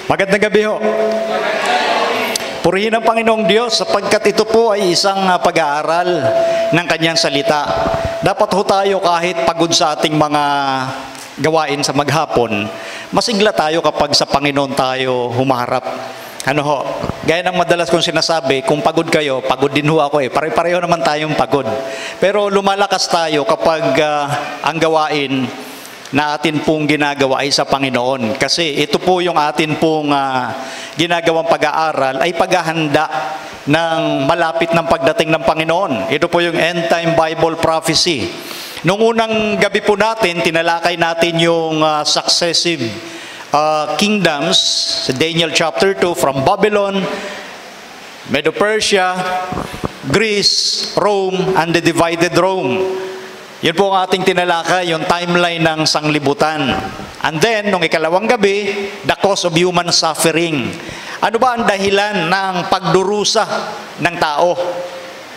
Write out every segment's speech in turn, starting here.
Magandang gabi ho. Purihin ang Panginoong Diyos sapagkat ito po ay isang pag-aaral ng Kanyang salita. Dapat ho tayo kahit pagod sa ating mga gawain sa maghapon, masigla tayo kapag sa Panginoon tayo humarap. Ano ho, gaya ng madalas kong sinasabi, kung pagod kayo, pagod din ho ako eh. Pare-pareho naman tayong pagod. Pero lumalakas tayo kapag ang gawain na atin pong ginagawa ay sa Panginoon. Kasi ito po yung atin pong ginagawang pag-aaral ay paghahanda ng malapit ng pagdating ng Panginoon. Ito po yung End Time Bible Prophecy. Noong unang gabi po natin, tinalakay natin yung successive kingdoms, Daniel chapter 2, from Babylon, Medo-Persia, Greece, Rome, and the divided Rome. Yun po ang ating tinalakay, yung timeline ng sanglibutan. And then, nung ikalawang gabi, the cause of human suffering. Ano ba ang dahilan ng pagdurusa ng tao?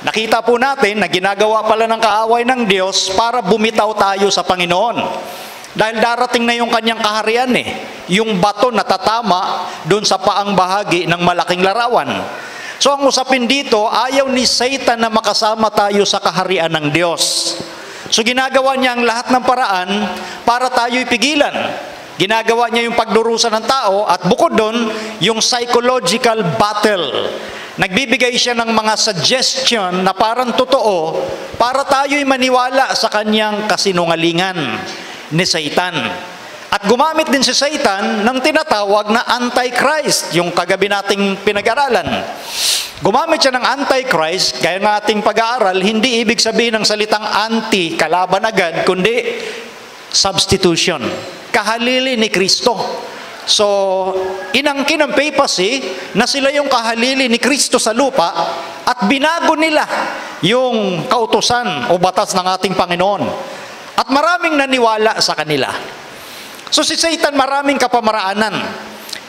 Nakita po natin na ginagawa pala ng kaaway ng Diyos para bumitaw tayo sa Panginoon. Dahil darating na yung kanyang kaharian eh. Yung bato na tatama doon sa paang bahagi ng malaking larawan. So ang usapin dito, ayaw ni Satan na makasama tayo sa kaharian ng Diyos. So ginagawa niya ang lahat ng paraan para tayo ipigilan. Ginagawa niya yung pagdurusa ng tao at bukod doon, yung psychological battle. Nagbibigay siya ng mga suggestion na parang totoo para tayo'y maniwala sa kanyang kasinungalingan ni Satan. At gumamit din si Satan ng tinatawag na Antichrist, yung kagabi nating pinag-aralan. Gumamit siya ng Antichrist, kaya ng ating pag-aaral, hindi ibig sabihin ng salitang anti, kalaban agad, kundi substitution. Kahalili ni Kristo. So, inangkin ng papacy na sila yung kahalili ni Kristo sa lupa at binago nila yung kautusan o batas ng ating Panginoon. At maraming naniwala sa kanila. So, si Satan maraming kapamaraanan.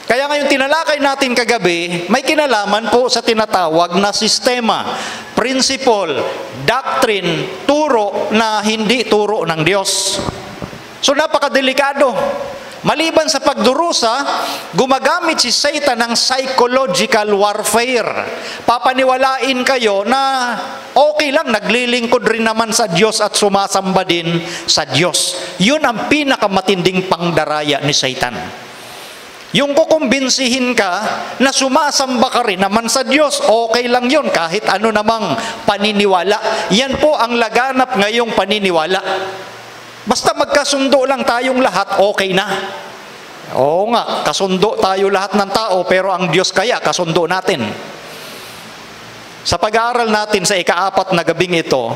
Kaya ngayon tinalakay natin kagabi, may kinalaman po sa tinatawag na sistema, principle, doctrine, turo na hindi turo ng Diyos. So napakadelikado. Maliban sa pagdurusa, gumagamit si Satan ng psychological warfare. Papaniwalain kayo na okay lang, naglilingkod rin naman sa Diyos at sumasamba din sa Diyos. Yun ang pinakamatinding pangdaraya ni Satan. Yung kukumbinsihin ka na sumasamba ka rin naman sa Diyos, okay lang yun kahit ano namang paniniwala. Yan po ang laganap ngayong paniniwala. Basta magkasundo lang tayong lahat, okay na. Oo nga, kasundo tayo lahat ng tao, pero ang Diyos kaya kasundo natin. Sa pag-aaral natin sa ika-4 na gabing ito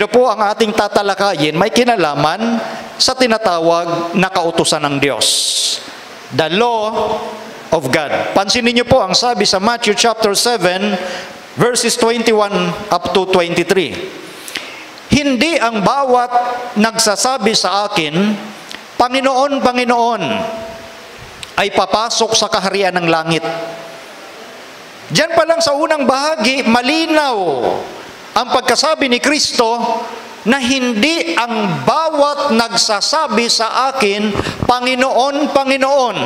po ang ating tatalakayin, may kinalaman sa tinatawag na kautusan ng Diyos. The law of God. Pansinin niyo po ang sabi sa Matthew chapter 7, verses 21 up to 23. Hindi ang bawat nagsasabi sa akin, Panginoon, Panginoon, ay papasok sa kaharian ng langit. Diyan pa lang sa unang bahagi, malinaw ang pagkasabi ni Kristo na hindi ang bawat nagsasabi sa akin, Panginoon, Panginoon,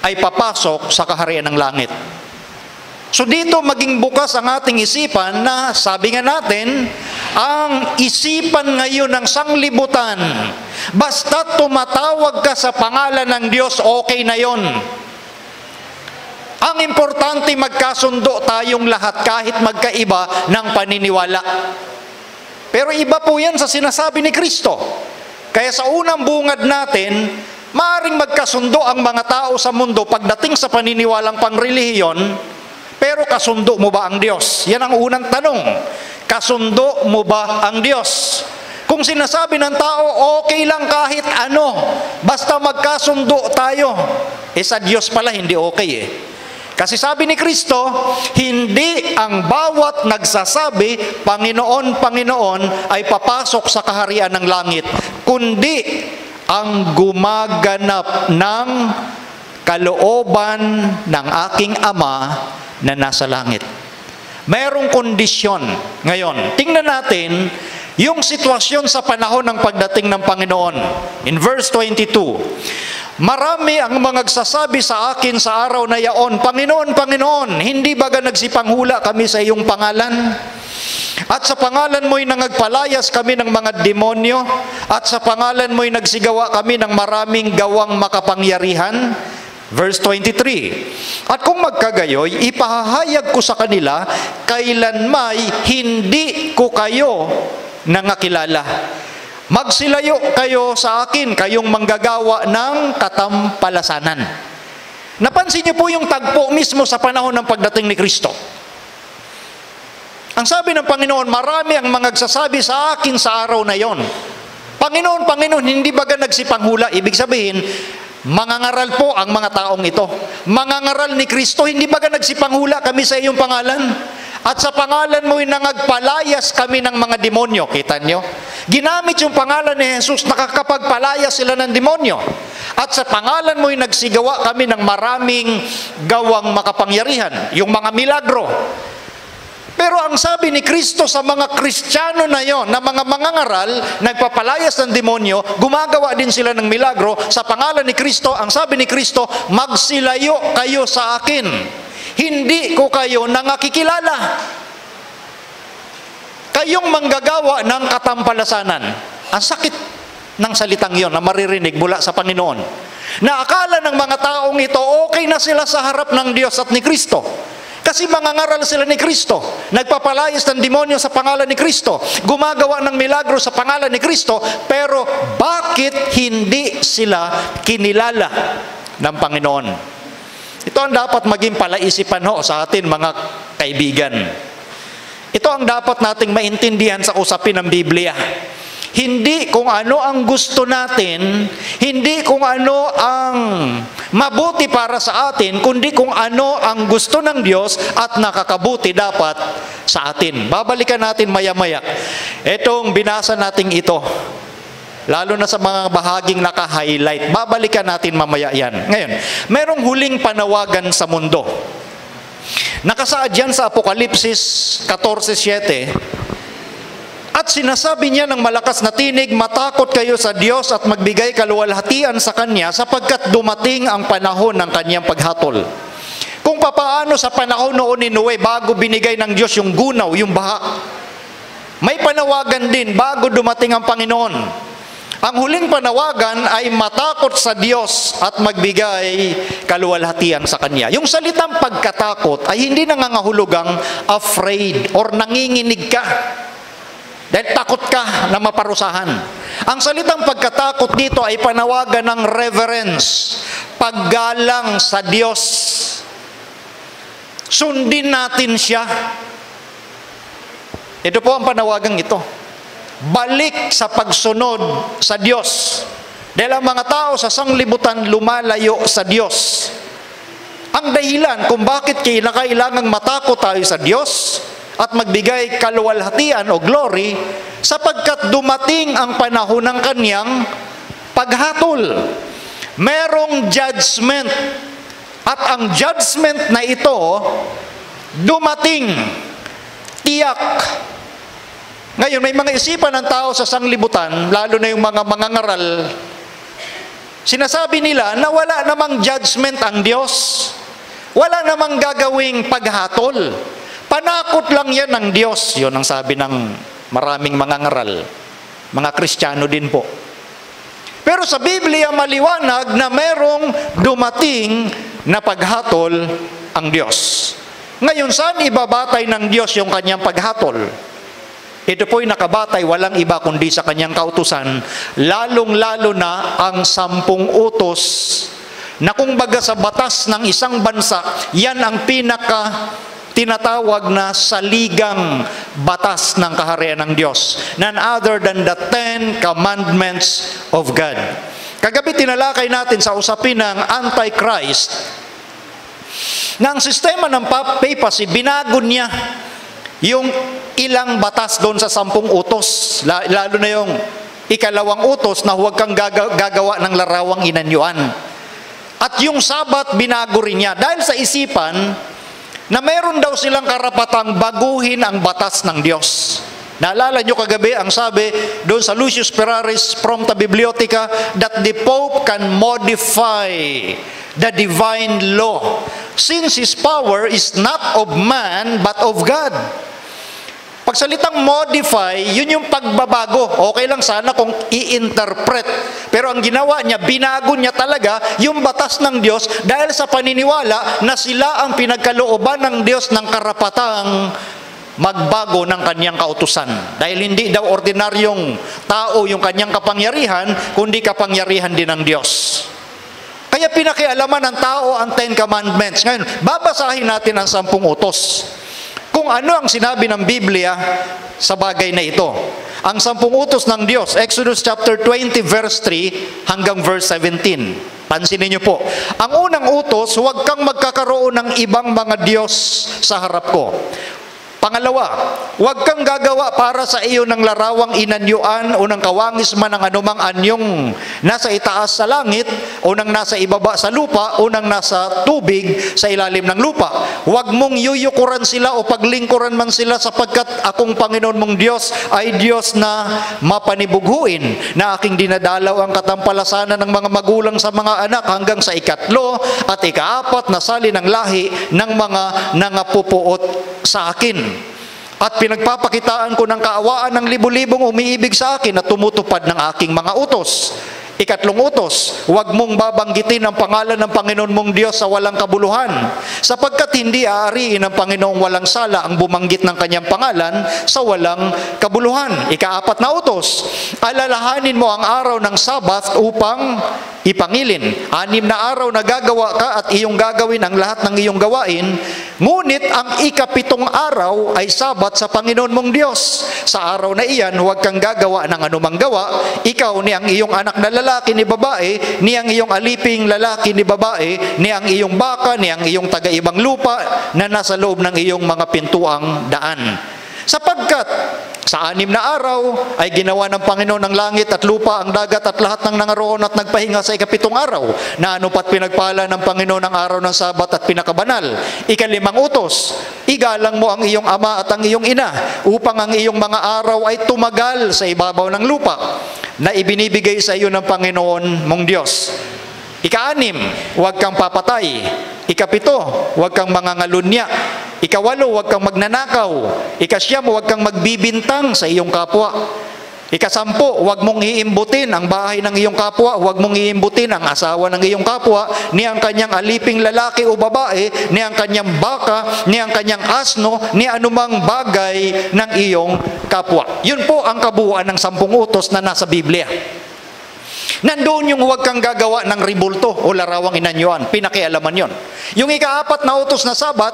ay papasok sa kaharian ng langit. So dito maging bukas ang ating isipan na sabi nga natin, ang isipan ngayon ng sanglibutan, basta tumatawag ka sa pangalan ng Diyos, okay na yon. Ang importante magkasundo tayong lahat kahit magkaiba ng paniniwala. Pero iba po yan sa sinasabi ni Kristo. Kaya sa unang bungad natin, maaaring magkasundo ang mga tao sa mundo pagdating sa paniniwalang pangrelihiyon, pero kasundo mo ba ang Diyos? Yan ang unang tanong. Kasundo mo ba ang Diyos? Kung sinasabi ng tao, okay lang kahit ano, basta magkasundo tayo, sa Diyos pala hindi okay eh. Kasi sabi ni Kristo, hindi ang bawat nagsasabi, Panginoon, Panginoon, ay papasok sa kaharian ng langit, kundi ang gumaganap ng kalooban ng aking Ama na nasa langit. Mayroong kondisyon. Ngayon, tingnan natin yung sitwasyon sa panahon ng pagdating ng Panginoon. In verse 22, Marami ang magsasabi sa akin sa araw na yaon, Panginoon, Panginoon, hindi baga nagsipanghula kami sa iyong pangalan? At sa pangalan mo'y nangagpalayas kami ng mga demonyo? At sa pangalan mo'y nagsigawa kami ng maraming gawang makapangyarihan? Verse 23, At kung magkagayoy, ipahahayag ko sa kanila, kailanmay hindi ko kayo nangakilala. Magsilayo kayo sa akin, kayong manggagawa ng katampalasanan. Napansin niyo po yung tagpo mismo sa panahon ng pagdating ni Kristo. Ang sabi ng Panginoon, marami ang magsasabi sa akin sa araw na yon, Panginoon, Panginoon, hindi baga nagsipanghula? Ibig sabihin, mangangaral po ang mga taong ito. Mangangaral ni Kristo, hindi baga nagsipanghula kami sa iyong pangalan? At sa pangalan mo'y nangagpalayas kami ng mga demonyo. Kita nyo? Ginamit yung pangalan ni Jesus, nakakapagpalayas sila ng demonyo. At sa pangalan mo'y nagsigawa kami ng maraming gawang makapangyarihan, yung mga milagro. Pero ang sabi ni Kristo sa mga Kristiyano na yon, na mga mangangaral, nagpapalayas ng demonyo, gumagawa din sila ng milagro, sa pangalan ni Kristo, ang sabi ni Kristo, magsilayo kayo sa akin. Hindi ko kayo nangakikilala. Kayong manggagawa ng katampalasanan. Ang sakit ng salitang yon na maririnig mula sa Panginoon. Na akala ng mga taong ito, okay na sila sa harap ng Diyos at ni Kristo. Kasi mangangaral sila ni Kristo. Nagpapalayas ng demonyo sa pangalan ni Kristo. Gumagawa ng milagro sa pangalan ni Kristo. Pero bakit hindi sila kinilala ng Panginoon? Ito ang dapat maging palaisipan sa atin, mga kaibigan. Ito ang dapat nating maintindihan sa usapin ng Biblia. Hindi kung ano ang gusto natin, hindi kung ano ang mabuti para sa atin, kundi kung ano ang gusto ng Diyos at nakakabuti dapat sa atin. Babalikan natin maya-maya. Itong binasa nating ito, lalo na sa mga bahaging naka-highlight. Babalikan natin mamaya yan. Ngayon, merong huling panawagan sa mundo. Nakasaad yan sa Apokalipsis 14:7. At sinasabi niya ng malakas na tinig, matakot kayo sa Diyos at magbigay kaluwalhatian sa Kanya sapagkat dumating ang panahon ng Kanyang paghatol. Kung papaano sa panahon noon ni Noe, bago binigay ng Diyos yung gunaw, yung baha, may panawagan din bago dumating ang Panginoon. Ang huling panawagan ay matakot sa Diyos at magbigay kaluwalhatian sa Kanya. Yung salitang pagkatakot ay hindi nangangahulugang afraid or nanginginig ka dahil takot ka na maparusahan. Ang salitang pagkatakot dito ay panawagan ng reverence, paggalang sa Diyos. Sundin natin siya. Ito po ang panawagang ito. Balik sa pagsunod sa Diyos. Dahil ang mga tao sa sanglibutan lumalayo sa Diyos. Ang dahilan kung bakit kailangang matakot tayo sa Diyos at magbigay kaluwalhatian o glory, sapagkat dumating ang panahon ng Kanyang paghatol. Merong judgment. At ang judgment na ito, dumating, tiyak. Ngayon, may mga isipan ng tao sa sanglibutan, lalo na yung mga mangangaral, sinasabi nila na wala namang judgment ang Diyos. Wala namang gagawing paghatol. Panakot lang yan ng Diyos. Yun ang sabi ng maraming mangangaral. Mga Kristiyano din po. Pero sa Biblia, maliwanag na merong dumating na paghatol ang Diyos. Ngayon, saan ibabatay ng Diyos yung Kanyang paghatol? Ito po'y nakabatay, walang iba kundi sa Kanyang kautusan, lalong-lalo na ang 10 utos, na kung baga sa batas ng isang bansa, yan ang pinaka tinatawag na saligang batas ng kaharian ng Diyos. None other than the 10 commandments of God. Kagabi tinalakay natin sa usapin ng Antichrist, na ang sistema ng papacy, binago niya yung ilang batas doon sa 10 utos, lalo na yung 2 utos na huwag kang gagawa ng larawang inanyuan. At yung Sabat, binago rin niya dahil sa isipan na meron daw silang karapatang baguhin ang batas ng Diyos. Naalala nyo kagabi ang sabi doon sa Lucius Ferraris Prompta Bibliotheca that the Pope can modify the divine law since his power is not of man but of God. Pagsalitang modify, yun yung pagbabago. Okay lang sana kung i-interpret. Pero ang ginawa niya, binago niya talaga yung batas ng Diyos dahil sa paniniwala na sila ang pinagkalooban ng Diyos ng karapatang magbago ng kanyang kautusan. Dahil hindi daw ordinaryong tao yung kanyang kapangyarihan, kundi kapangyarihan din ng Diyos. Kaya pinakialaman ng tao ang 10 Commandments. Ngayon, babasahin natin ang 10 utos. Kung ano ang sinabi ng Biblia sa bagay na ito. Ang 10 utos ng Diyos, Exodus chapter 20 verse 3 hanggang verse 17. Pansinin niyo po. Ang unang utos, huwag kang magkakaroon ng ibang mga Diyos sa harap ko. Pangalawa, huwag kang gagawa para sa iyo ng larawang inanyuan o ng kawangis man ng anumang anyong nasa itaas sa langit o ng nasa ibaba sa lupa o ng nasa tubig sa ilalim ng lupa. Huwag mong yuyukuran sila o paglingkuran man sila sapagkat akong Panginoon mong Diyos ay Diyos na mapanibughuin na aking dinadalaw ang katampalasanan ng mga magulang sa mga anak hanggang sa 3 at 4 na sali ng lahi ng mga nangapupuot sa akin. At pinagpapakitaan ko ng kaawaan ng libu-libong umiibig sa akin at tumutupad ng aking mga utos. 3 utos, huwag mong babanggitin ang pangalan ng Panginoon mong Diyos sa walang kabuluhan, sapagkat hindi aariin ng Panginoong walang sala ang bumanggit ng kanyang pangalan sa walang kabuluhan. 4 na utos, alalahanin mo ang araw ng Sabat upang ipangilin. 6 na araw na gagawa ka at iyong gagawin ang lahat ng iyong gawain, ngunit ang 7 araw ay Sabat sa Panginoon mong Diyos. Sa araw na iyan, huwag kang gagawa ng anumang gawa, ikaw ni ang iyong anak na lalaki ni babae, ni ang iyong aliping lalaki ni babae, ni ang iyong baka, ni ang iyong taga-ibang lupa na nasa loob ng iyong mga pintuang daan. Sapagkat sa 6 na araw ay ginawa ng Panginoon ng langit at lupa, ang dagat at lahat ng nangaroon at nagpahinga sa 7 araw. Na ano pat pinagpala ng Panginoon ang araw ng Sabat at pinakabanal. 5 utos, igalang mo ang iyong ama at ang iyong ina upang ang iyong mga araw ay tumagal sa ibabaw ng lupa na ibinibigay sa iyo ng Panginoon mong Diyos. 6, huwag kang papatay. 7, huwag kang mangangalunya. 8, huwag kang magnanakaw. 9, huwag kang magbibintang sa iyong kapwa. 10, huwag mong iimbutin ang bahay ng iyong kapwa, huwag mong iimbutin ang asawa ng iyong kapwa, ni ang kanyang aliping lalaki o babae, ni ang kanyang baka, ni ang kanyang asno, ni anumang bagay ng iyong kapwa. Yun po ang kabuuan ng 10 utos na nasa Biblia. Nandoon yung huwag kang gagawa ng ribulto o larawang inanyuan. Pinakialaman yon. Yung 4 na utos na Sabat,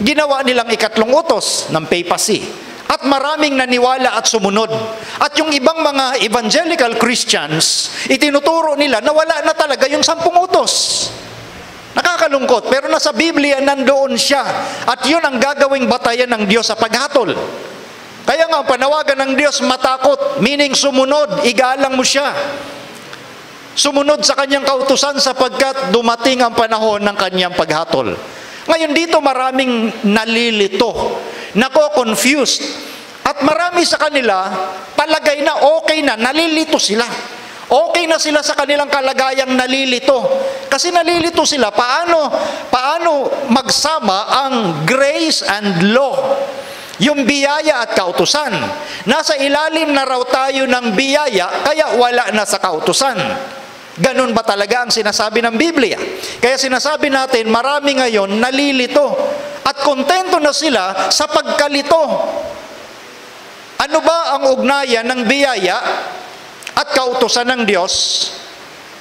ginawa nilang 3 utos ng papacy. At maraming naniwala at sumunod. At yung ibang mga evangelical Christians, itinuturo nila na wala na talaga yung 10 utos. Nakakalungkot, pero nasa Biblia nandoon siya. At yun ang gagawing batayan ng Diyos sa paghatol. Kaya nga, panawagan ng Diyos, matakot, meaning sumunod, igalang mo siya. Sumunod sa kanyang kautusan sapagkat dumating ang panahon ng kanyang paghatol. Ngayon dito maraming nalilito, nako-confused, at marami sa kanila palagay na okay na, nalilito sila. Okay na sila sa kanilang kalagayang nalilito. Kasi nalilito sila, paano magsama ang grace and law? Yung biyaya at kautusan. Nasa ilalim na raw tayo ng biyaya, kaya wala na sa kautusan. Ganun ba talaga ang sinasabi ng Biblia? Kaya sinasabi natin, marami ngayon nalilito at kontento na sila sa pagkalito. Ano ba ang ugnayan ng biyaya at kautusan ng Diyos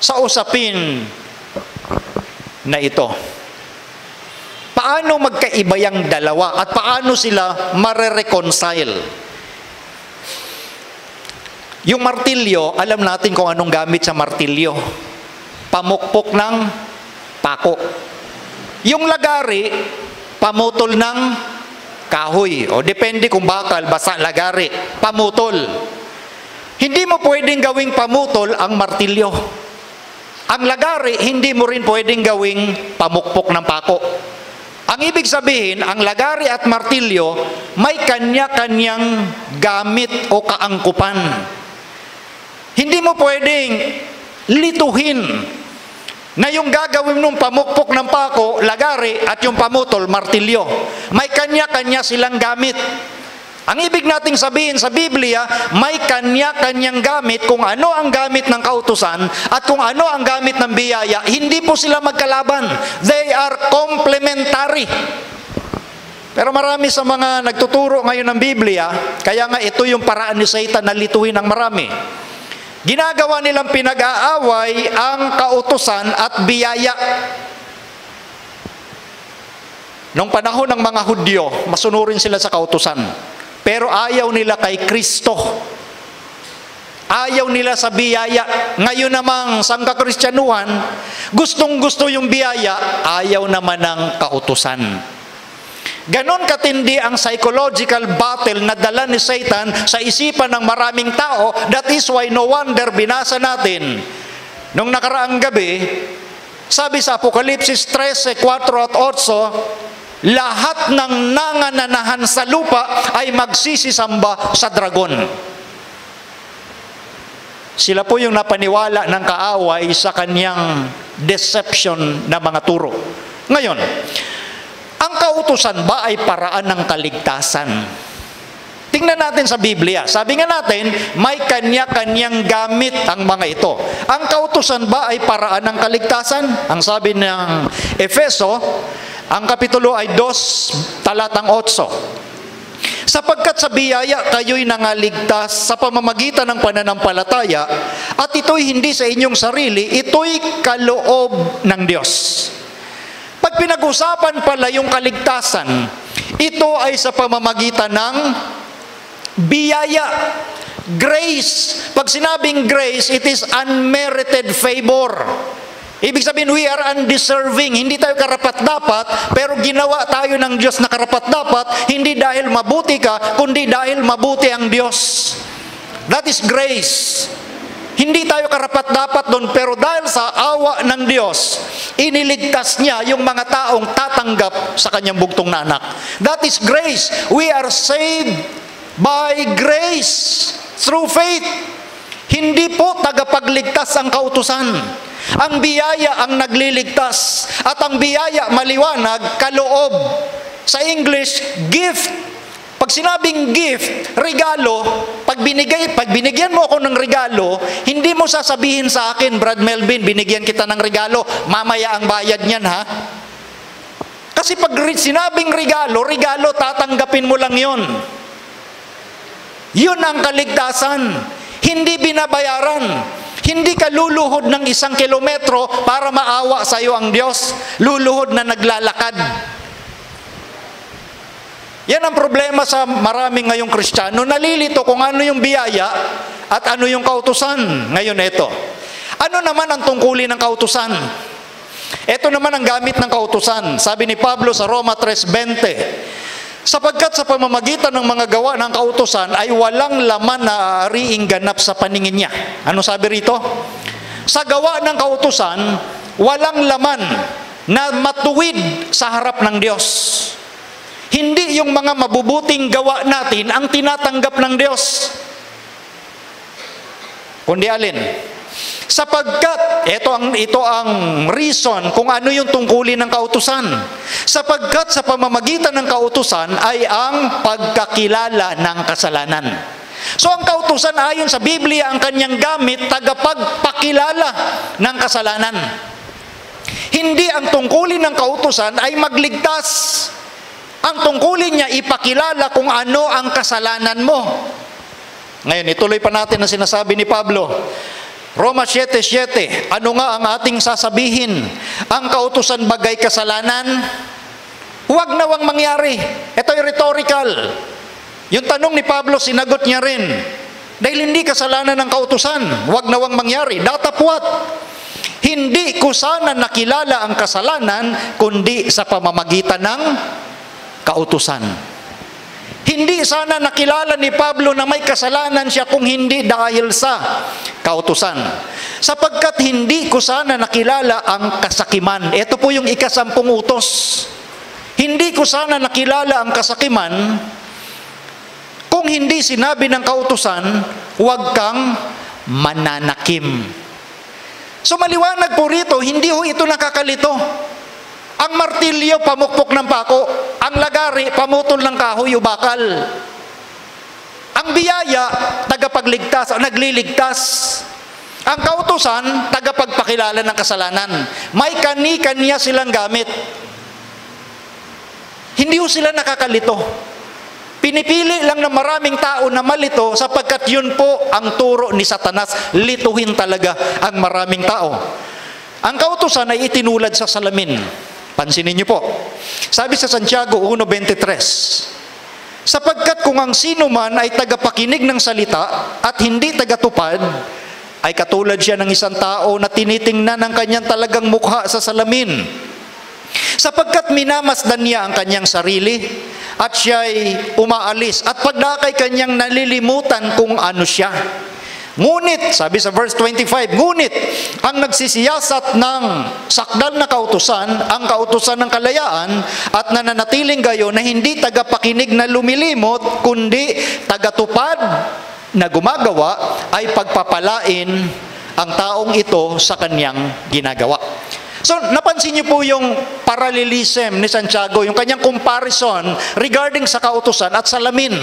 sa usapin na ito? Paano magkaiba yung dalawa at paano sila mare-reconcile? Yung martilyo, alam natin kung anong gamit sa martilyo. Pamukpok ng pako. Yung lagari, pamutol ng kahoy. O depende kung bakal, basta lagari. Pamutol. Hindi mo pwedeng gawing pamutol ang martilyo. Ang lagari, hindi mo rin pwedeng gawing pamukpok ng pako. Ang ibig sabihin, ang lagari at martilyo may kanya-kanyang gamit o kaangkupan. Hindi mo pwedeng lituhin na yung gagawin mong pamukpok ng pako, lagari, at yung pamutol, martilyo. May kanya-kanya silang gamit. Ang ibig nating sabihin sa Biblia, may kanya-kanyang gamit kung ano ang gamit ng kautusan at kung ano ang gamit ng biyaya. Hindi po sila magkalaban. They are complementary. Pero marami sa mga nagtuturo ngayon ng Biblia, kaya nga ito yung paraan ni Satan na lituhin ng marami. Ginagawa nilang pinag-aaway ang kautusan at biyaya. Noong panahon ng mga Hudyo, masunurin sila sa kautusan. Pero ayaw nila kay Kristo. Ayaw nila sa biyaya. Ngayon namang sangkakristyanuhan, gustong-gusto yung biyaya, ayaw naman ng kautusan. Ganon katindi ang psychological battle na dala ni Satan sa isipan ng maraming tao. That is why no wonder binasa natin nung nakaraang gabi, sabi sa Apokalipsis 13:4 at 8, lahat ng nangananahan sa lupa ay magsisisamba sa dragon. Sila po yung napaniwala ng kaaway sa kanyang deception na mga turo. Ngayon, ang kautusan ba ay paraan ng kaligtasan? Tingnan natin sa Biblia. Sabi nga natin, may kanya-kanyang gamit ang mga ito. Ang kautusan ba ay paraan ng kaligtasan? Ang sabi ng Efeso, ang kapitulo ay 2, talatang 8. Sapagkat sa biyaya kayo'y nangaligtas sa pamamagitan ng pananampalataya, at ito'y hindi sa inyong sarili, ito'y kaloob ng Diyos. Pag pinag-usapan pala yung kaligtasan, ito ay sa pamamagitan ng biyaya, grace. Pag sinabing grace, it is unmerited favor. Ibig sabihin, we are undeserving. Hindi tayo karapat-dapat, pero ginawa tayo ng Diyos na karapat-dapat, hindi dahil mabuti ka, kundi dahil mabuti ang Diyos. That is grace. Hindi tayo karapat-dapat doon, pero dahil sa awa ng Diyos, iniligtas niya yung mga taong tatanggap sa kanyang bugtong na anak. That is grace. We are saved by grace through faith. Hindi po tagapagligtas ang kautusan. Ang biyaya ang nagliligtas. At ang biyaya, maliwanag, kaloob. Sa English, gift. Pag sinabing gift, regalo, pag binigyan mo ako ng regalo, hindi mo sasabihin sa akin, Brad Melvin, binigyan kita ng regalo, mamaya ang bayad niyan, ha? Kasi pag sinabing regalo, tatanggapin mo lang yon. Yun ang kaligtasan. Hindi binabayaran. Hindi ka luluhod ng 1 kilometro para maawa sa iyo ang Diyos. Luluhod na naglalakad. Yan ang problema sa maraming ngayong Kristiyano. Nalilito kung ano yung biyaya at ano yung kautusan. Ngayon ito. Ano naman ang tungkulin ng kautusan? Ito naman ang gamit ng kautusan. Sabi ni Pablo sa Roma 3:20, sapagkat sa pamamagitan ng mga gawa ng kautusan ay walang laman na aariing ganap sa paningin niya. Ano sabi rito? Sa gawa ng kautusan, walang laman na matuwid sa harap ng Diyos. Hindi yung mga mabubuting gawa natin ang tinatanggap ng Diyos. Kundi alin? Sapagkat, ito ang reason kung ano yung tungkulin ng kautusan. Sapagkat sa pamamagitan ng kautusan ay ang pagkakilala ng kasalanan. So ang kautusan ayon sa Biblia, ang kanyang gamit, tagapagpakilala ng kasalanan. Hindi ang tungkulin ng kautusan ay magligtas. Ang tungkulin niya, ipakilala kung ano ang kasalanan mo. Ngayon, ituloy pa natin ang sinasabi ni Pablo. Roma 7:7, ano nga ang ating sasabihin? Ang kautusan bagay kasalanan? Huwag nawang mangyari. Ito'y rhetorical. Yung tanong ni Pablo, sinagot niya rin. Dahil hindi kasalanan ng kautusan, huwag nawang mangyari. Datapwat. Hindi ko sana nakilala ang kasalanan, kundi sa pamamagitan ng kautusan. Hindi sana nakilala ni Pablo na may kasalanan siya kung hindi dahil sa kautusan. Sapagkat hindi ko sana nakilala ang kasakiman. Ito po yung ika-10 utos. hindi ko sana nakilala ang kasakiman kung hindi sinabi ng kautusan, huwag kang mananakim. So maliwanag po rito, hindi ho ito nakakalito. Ang martilyo, pamukpok ng pako. Ang lagari, pamutol ng kahoy o bakal. Ang biyaya, tagapagligtas o nagliligtas. Ang kautusan, tagapagpakilala ng kasalanan. May kani-kanya silang gamit. Hindi ho sila nakakalito. Pinipili lang ng maraming tao na malito sapagkat yun po ang turo ni Satanas. Lituhin talaga ang maraming tao. Ang kautusan ay itinulad sa salamin. Pansinin niyo po. Sabi sa Santiago 1:23, sapagkat kung ang sino man ay tagapakinig ng salita at hindi tagatupad, ay katulad siya ng isang tao na tinitingnan ng kanyang talagang mukha sa salamin. Sapagkat minamasdan niya ang kanyang sarili at siya'y umaalis at pagdakay kanyang nalilimutan kung ano siya. Ngunit, sabi sa verse 25, ngunit ang nagsisiyasat ng sakdal na kautusan, ang kautusan ng kalayaan, at nananatiling gayo na hindi tagapakinig na lumilimot, kundi tagatupad na gumagawa, ay pagpapalain ang taong ito sa kanyang ginagawa. So, napansin niyo po yung parallelism ni Santiago, yung kanyang comparison regarding sa kautusan at salamin.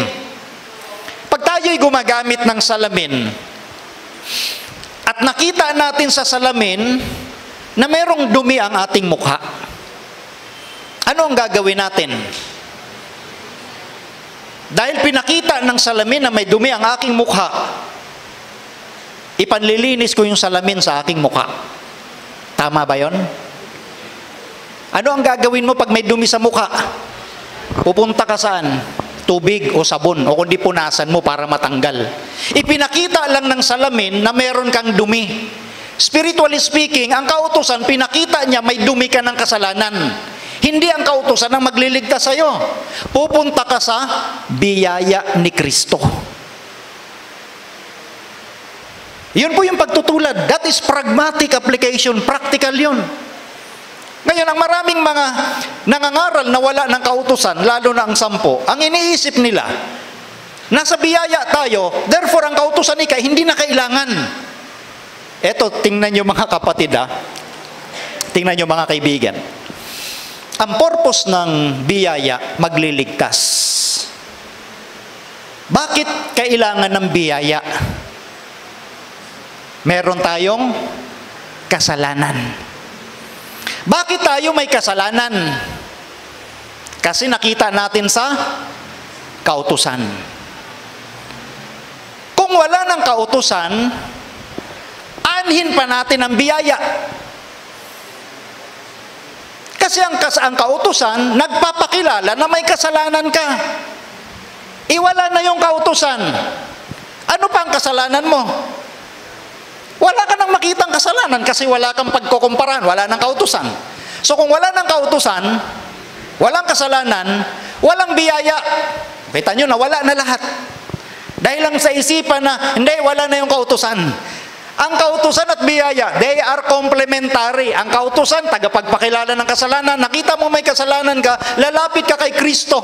Pag tayo'y gumagamit ng salamin, at nakita natin sa salamin na merong dumi ang ating mukha, ano ang gagawin natin? Dahil pinakita ng salamin na may dumi ang aking mukha, ipanlilinis ko yung salamin sa aking mukha. Tama ba yon? Ano ang gagawin mo pag may dumi sa mukha? Pupunta ka saan? Tubig o sabon, o kundi punasan mo para matanggal. Ipinakita lang ng salamin na meron kang dumi. Spiritually speaking, ang kautusan, pinakita niya may dumi ka ng kasalanan. Hindi ang kautusan ang magliligtas sa'yo. Pupunta ka sa biyaya ni Kristo. Yun po yung pagtutulad. That is pragmatic application. Practical yun. Ngayon, ang maraming mga nangangaral na wala ng kautusan, lalo na ang 10, ang iniisip nila, nasa biyaya tayo, therefore ang kautusan hindi na kailangan. Eto, tingnan nyo mga kapatid tingnan nyo mga kaibigan. Ang purpose ng biyaya, magliligtas. Bakit kailangan ng biyaya? Meron tayong kasalanan. Bakit tayo may kasalanan? Kasi nakita natin sa kautusan. Kung wala ng kautusan, anhin pa natin ang biyaya. Kasi ang kautusan, nagpapakilala na may kasalanan ka. Iwala na yung kautusan. Ano pa ang kasalanan mo? Wala ka nang makitang kasalanan kasi wala kang pagkukumparan, wala nang kautusan. So kung wala nang kautusan, walang kasalanan, walang biyaya. Kita nyo na wala na lahat. Dahil lang sa isipan na, hindi, wala na yung kautusan. Ang kautusan at biyaya, they are complementary. Ang kautusan, tagapagpakilala ng kasalanan. Nakita mo may kasalanan ka, lalapit ka kay Kristo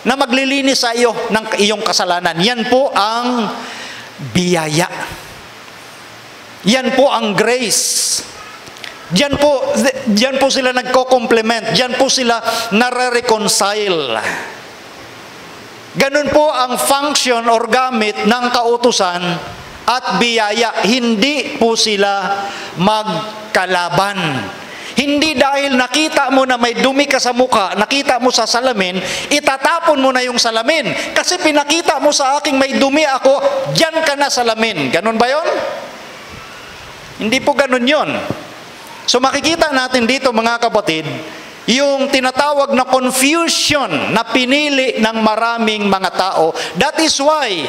na maglilinis sa iyo ng iyong kasalanan. Yan po ang biyaya. Yan po ang grace. Diyan po sila nagko-complement. Diyan po sila nare-reconcile. Ganun po ang function or gamit ng kautusan at biyaya. Hindi po sila magkalaban. Hindi dahil nakita mo na may dumi ka sa mukha, nakita mo sa salamin, itatapon mo na yung salamin. Kasi pinakita mo sa aking may dumi ako, diyan ka na salamin. Ganun ba yon? Hindi po ganun yon. So makikita natin dito mga kapatid, yung tinatawag na confusion na pinili ng maraming mga tao. That is why,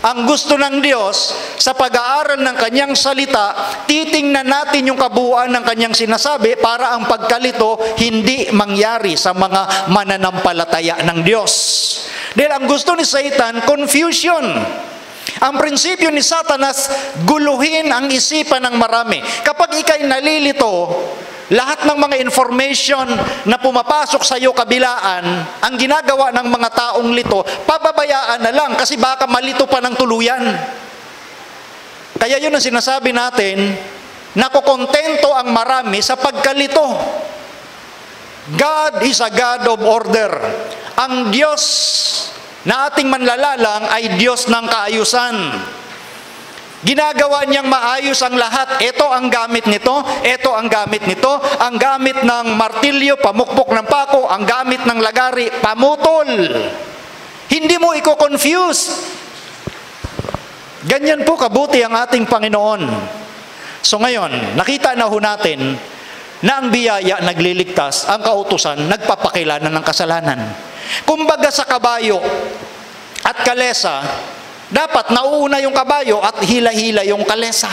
ang gusto ng Diyos sa pag-aaral ng kanyang salita, titingnan natin yung kabuuan ng kanyang sinasabi para ang pagkalito hindi mangyari sa mga mananampalataya ng Diyos. Dahil ang gusto ni Satan, confusion. Ang prinsipyo ni Satanas, guluhin ang isipan ng marami. Kapag ikay nalilito, lahat ng mga information na pumapasok sa iyo kabilaan, ang ginagawa ng mga taong lito, pababayaan na lang kasi baka malito pa ng tuluyan. Kaya yun ang sinasabi natin, nakokontento ang marami sa pagkalito. God is a God of order. Ang Diyos na ating manlalalang ay Diyos ng kaayusan. Ginagawa niyang maayos ang lahat. Ito ang gamit nito, ito ang gamit nito, ang gamit ng martilyo, pamukpok ng pako, ang gamit ng lagari, pamutol. Hindi mo i-confuse. Ganyan po kabuti ang ating Panginoon. So ngayon, nakita na ho natin na ang biyaya nagliligtas, ang kautusan nagpapakilala ng kasalanan. Kumbaga sa kabayo at kalesa, dapat nauuna yung kabayo at hila-hila yung kalesa.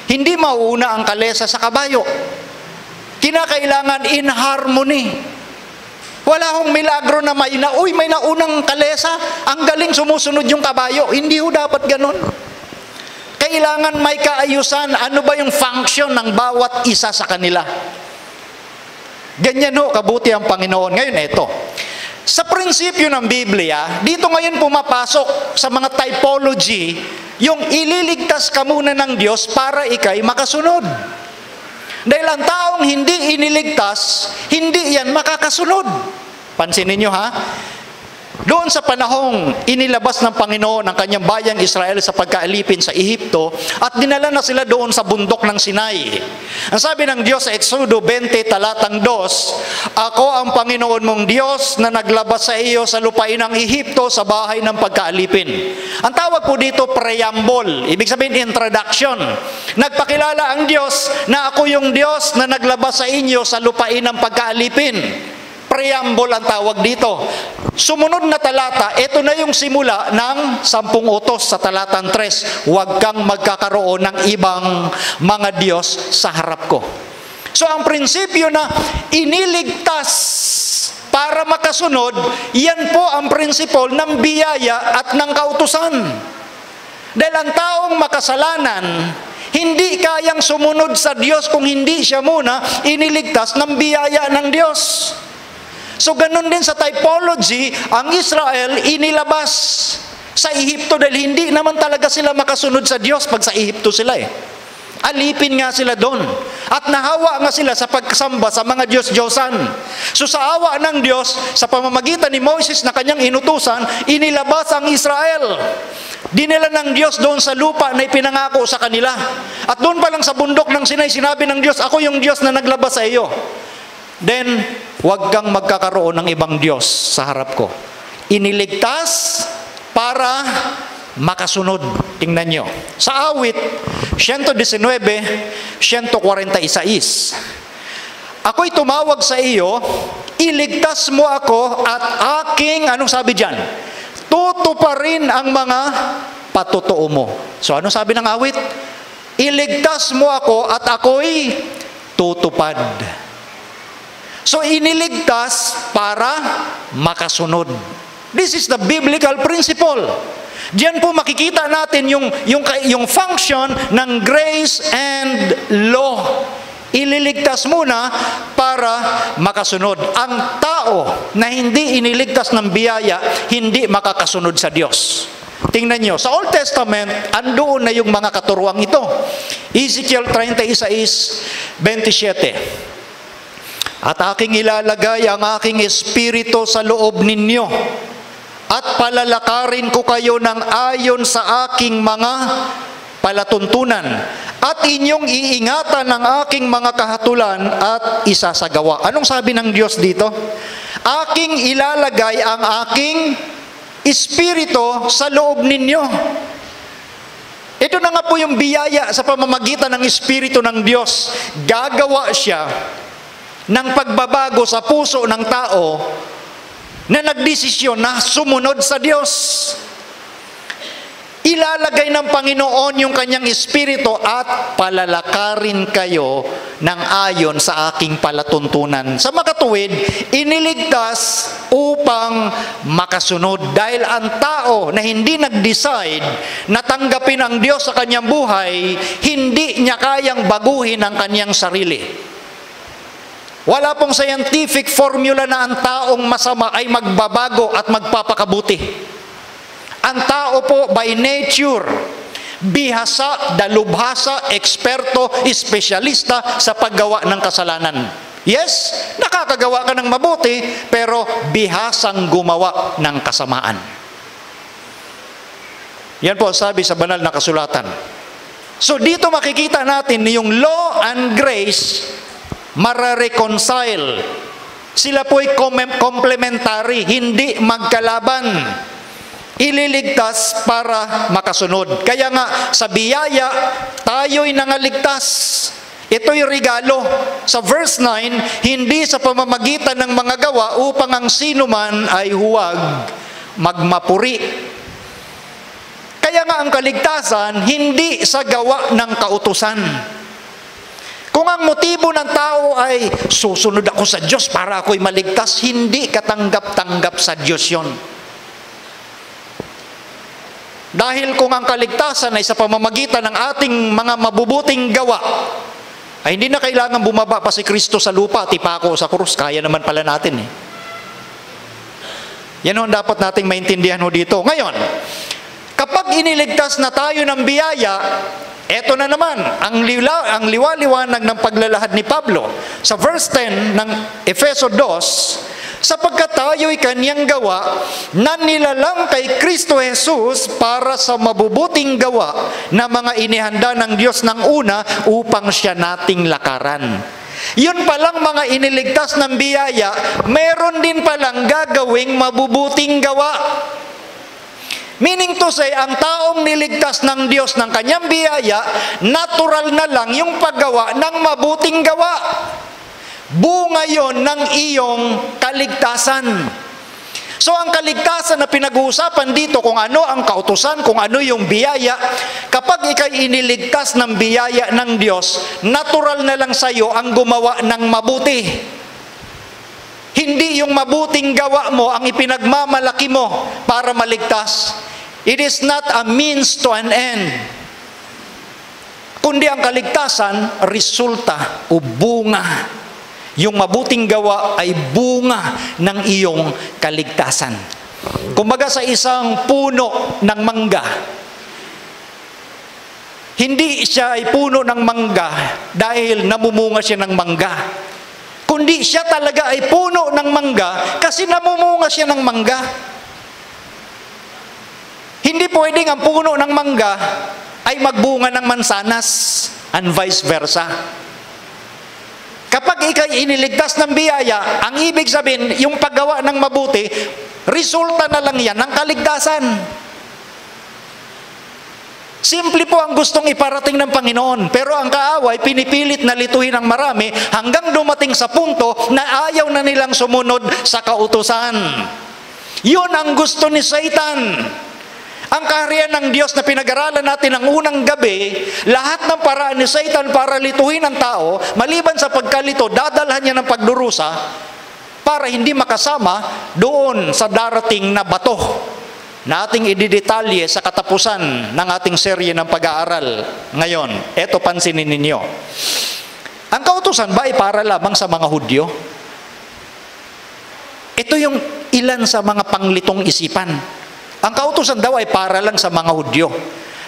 Hindi mauuna ang kalesa sa kabayo. Kinakailangan in harmony. Wala hong milagro na may naunang kalesa, ang galing sumusunod yung kabayo. Hindi ho dapat ganun. Kailangan may kaayusan. Ano ba yung function ng bawat isa sa kanila? Ganyan ho, kabuti ang Panginoon. Ngayon, ito. Sa prinsipyo ng Biblia, dito ngayon pumapasok sa mga typology, yung ililigtas ka muna ng Diyos para ikay makasunod. Dahil ang taong hindi iniligtas, hindi yan makakasunod. Pansinin nyo ha? Doon sa panahong inilabas ng Panginoon ang kanyang bayang Israel sa pagkaalipin sa Ehipto at dinala na sila doon sa bundok ng Sinai. Ang sabi ng Diyos sa Exodo 20 talatang 2, ako ang Panginoon mong Diyos na naglabas sa iyo sa lupain ng Ehipto sa bahay ng pagkaalipin. Ang tawag po dito preamble, ibig sabihin introduction. Nagpakilala ang Diyos na ako yung Diyos na naglabas sa inyo sa lupain ng pagkaalipin. Preamble ang tawag dito. Sumunod na talata, ito na yung simula ng 10 utos sa talatang 3. Huwag kang magkakaroon ng ibang mga Diyos sa harap ko. So ang prinsipyo na iniligtas para makasunod, yan po ang prinsipyo ng biyaya at ng kautusan. Dahil ang taong makasalanan, hindi kayang sumunod sa Diyos kung hindi siya muna iniligtas ng biyaya ng Diyos. So ganun din sa typology, ang Israel inilabas sa Ehipto dahil hindi naman talaga sila makasunod sa Diyos pag sa Ehipto sila eh. Alipin nga sila doon. At nahawa nga sila sa pagkasamba sa mga Diyos-Diyosan. So sa awa ng Diyos, sa pamamagitan ni Moses na kanyang inutusan, inilabas ang Israel. Dinala ng Diyos doon sa lupa na ipinangako sa kanila. At doon pa lang sa bundok ng Sinai, sinabi ng Diyos, ako yung Diyos na naglabas sa iyo. Then, huwag kang magkakaroon ng ibang Diyos sa harap ko. Iniligtas para makasunod. Tingnan nyo. Sa awit, 119, 146. Ako'y tumawag sa iyo, iligtas mo ako at aking, anong sabi dyan? Tutuparin ang mga patotoo mo. So, anong sabi ng awit? Iligtas mo ako at ako'y tutupad. So, iniligtas para makasunod. This is the biblical principle. Diyan po makikita natin yung function ng grace and law. Ililigtas muna para makasunod. Ang tao na hindi iniligtas ng biyaya, hindi makakasunod sa Diyos. Tingnan nyo, sa Old Testament, andoon na yung mga katuruang ito. Ezekiel 36:27. At aking ilalagay ang aking espiritu sa loob ninyo, at palalakarin ko kayo ng ayon sa aking mga palatuntunan, at inyong iingatan ang aking mga kahatulan at isasagawa. Anong sabi ng Diyos dito? Aking ilalagay ang aking espiritu sa loob ninyo. Ito na nga po yung biyaya sa pamamagitan ng espiritu ng Diyos. Gagawa siya ng pagbabago sa puso ng tao na nagdesisyon na sumunod sa Diyos. Ilalagay ng Panginoon yung kanyang espiritu at palalakarin kayo ng ayon sa aking palatuntunan. Sa makatuwid, iniligtas upang makasunod. Dahil ang tao na hindi nag-decide na tanggapin ang Diyos sa kanyang buhay, hindi niya kayang baguhin ang kanyang sarili. Wala pong scientific formula na ang taong masama ay magbabago at magpapakabuti. Ang tao po by nature, bihasa, dalubhasa, eksperto, espesyalista sa paggawa ng kasalanan. Yes, nakakagawa ka ng mabuti, pero bihasang gumawa ng kasamaan. Yan po sabi sa banal na kasulatan. So dito makikita natin yung law and grace marareconcile. Sila po'y complementary, hindi magkalaban. Ililigtas para makasunod. Kaya nga, sa biyaya, tayo'y nangaligtas. Ito'y regalo. Sa verse 9, hindi sa pamamagitan ng mga gawa upang ang sinuman ay huwag magmapuri. Kaya nga ang kaligtasan, hindi sa gawa ng kautusan. Kung ang motibo ng tao ay susunod ako sa Diyos para ako'y maligtas, hindi katanggap-tanggap sa Diyos yon. Dahil kung ang kaligtasan ay sa pamamagitan ng ating mga mabubuting gawa, ay hindi na kailangan bumaba pa si Kristo sa lupa at ipako sa krus. Kaya naman pala natin eh. Yan ang dapat nating maintindihan dito. Ngayon, kapag iniligtas na tayo ng biyaya, eto na naman, ang liwaliwanag ng paglalahad ni Pablo. Sa verse 10 ng Efeso 2, sapagkat tayo'y kanyang gawa na nilalang kay Kristo Jesus para sa mabubuting gawa na mga inihanda ng Diyos ng una upang siya nating lakaran. Yun palang mga iniligtas ng biyaya, meron din palang gagawing mabubuting gawa. Meaning to say, ang taong niligtas ng Diyos ng kanyang biyaya, natural na lang yung paggawa ng mabuting gawa. Bunga yon ng iyong kaligtasan. So ang kaligtasan na pinag-uusapan dito, kung ano ang kautusan, kung ano yung biyaya, kapag ikay iniligtas ng biyaya ng Diyos, natural na lang sa iyo ang gumawa ng mabuti. Hindi yung mabuting gawa mo ang ipinagmamalaki mo para maligtas. It is not a means to an end. Kundi ang kaligtasan, resulta o bunga. Yung mabuting gawa ay bunga ng iyong kaligtasan. Kumbaga sa isang puno ng mangga, hindi siya ay puno ng mangga dahil namumunga siya ng mangga. Kundi siya talaga ay puno ng mangga kasi namumunga siya ng mangga. Hindi pwedeng ang puno ng mangga ay magbunga ng mansanas and vice versa. Kapag ikay iniligtas ng biyaya, ang ibig sabihin, yung paggawa ng mabuti, resulta na lang yan ng kaligtasan. Simple po ang gustong iparating ng Panginoon. Pero ang kaaway, pinipilit na lituhin ng marami hanggang dumating sa punto na ayaw na nilang sumunod sa kautusan. Yun ang gusto ni Satan. Ang kaharian ng Diyos na pinag-aralan natin ng unang gabi, lahat ng paraan ni Satan para lituhin ang tao, maliban sa pagkalito, dadalhan niya ng pagdurusa para hindi makasama doon sa darating na bato na ating ididetalye sa katapusan ng ating serye ng pag-aaral ngayon. Eto, pansinin ninyo. Ang kautusan ba ay para lamang sa mga Hudyo? Ito yung ilan sa mga panglitong isipan. Ang kautusan daw ay para lang sa mga Hudyo.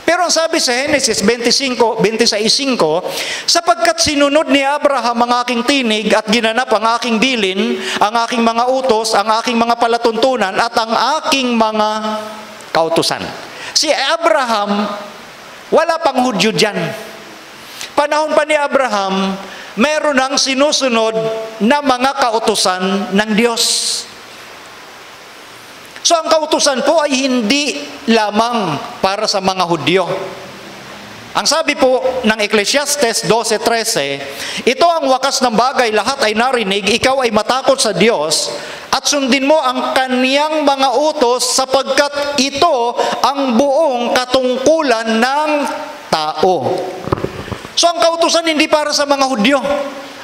Pero ang sabi sa Genesis 26:5, sapagkat sinunod ni Abraham ang aking tinig at ginanap ang aking bilin, ang aking mga utos, ang aking mga palatuntunan, at ang aking mga kautusan. Si Abraham, wala pang Hudyo dyan. Panahon pa ni Abraham, meron ang sinusunod na mga kautusan ng Diyos. So ang kautusan po ay hindi lamang para sa mga Hudyo. Ang sabi po ng Ecclesiastes 12:13, ito ang wakas ng bagay, lahat ay narinig, ikaw ay matakot sa Diyos at sundin mo ang kaniyang mga utos sapagkat ito ang buong katungkulan ng tao. So ang kautusan hindi para sa mga Hudyo.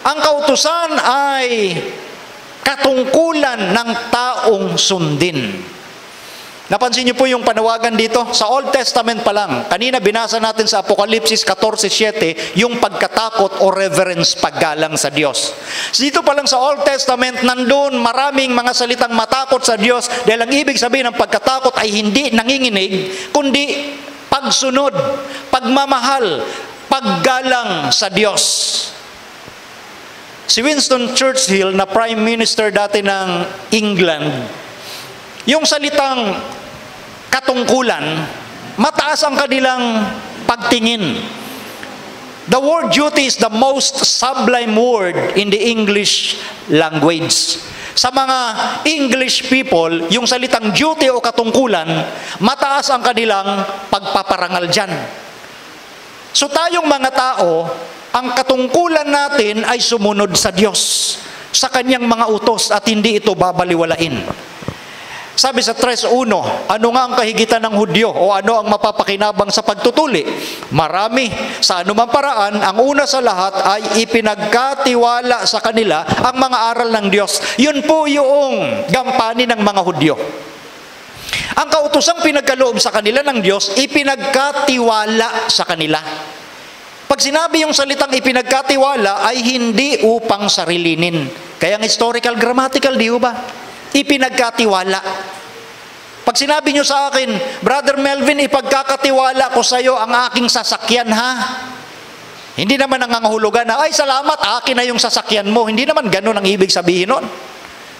Ang kautusan ay katungkulan ng taong sundin. Napansin niyo po yung panawagan dito? Sa Old Testament pa lang. Kanina binasa natin sa Apokalipsis 14:7, yung pagkatakot o reverence, paggalang sa Diyos. Dito pa lang sa Old Testament, nandun maraming mga salitang matakot sa Diyos, dahil ang ibig sabihin ng pagkatakot ay hindi nanginginig, kundi pagsunod, pagmamahal, paggalang sa Diyos. Si Winston Churchill, na Prime Minister dati ng England, yung salitang katungkulan, mataas ang kanilang pagtingin. The word duty is the most sublime word in the English language. Sa mga English people, yung salitang duty o katungkulan, mataas ang kanilang pagpaparangal dyan. So tayong mga tao, ang katungkulan natin ay sumunod sa Diyos, sa Kanyang mga utos, at hindi ito babaliwalain. Sabi sa 3:1, ano nga ang kahigitan ng Hudyo o ano ang mapapakinabang sa pagtutuli? Marami, sa anumang paraan, ang una sa lahat ay ipinagkatiwala sa kanila ang mga aral ng Diyos. Yun po yung gampanin ng mga Hudyo. Ang kautosang pinagkaloob sa kanila ng Diyos, ipinagkatiwala sa kanila. Pag sinabi yung salitang ipinagkatiwala, ay hindi upang sarilinin. Kaya ang historical grammatical, di ba? Ipinagkatiwala. Pag sinabi nyo sa akin, Brother Melvin, ipagkakatiwala ko sa iyo ang aking sasakyan, ha? Hindi naman nangangahulugan na, ay salamat, akin na yung sasakyan mo. Hindi naman ganun ang ibig sabihin nun.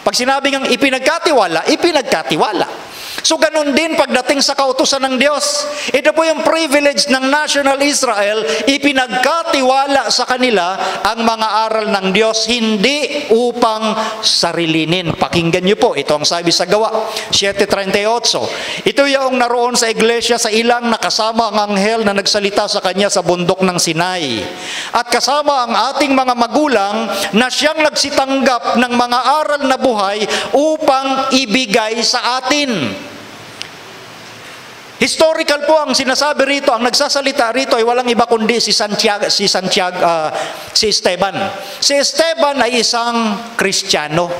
Pag sinabi ng ipinagkatiwala, ipinagkatiwala. So ganun din pagdating sa kautusan ng Diyos. Ito po yung privilege ng national Israel, ipinagkatiwala sa kanila ang mga aral ng Diyos, hindi upang sarilinin. Pakinggan niyo po, ito ang sabi sa Gawa 7:38. Ito yung naroon sa iglesia sa ilang, nakasama ang anghel na nagsalita sa kanya sa bundok ng Sinai. At kasama ang ating mga magulang na siyang nagsitanggap ng mga aral na buhay upang ibigay sa atin. Historical po ang sinasabi rito, ang nagsasalita rito ay walang iba kundi si Esteban. Si Esteban ay isang Kristiyano.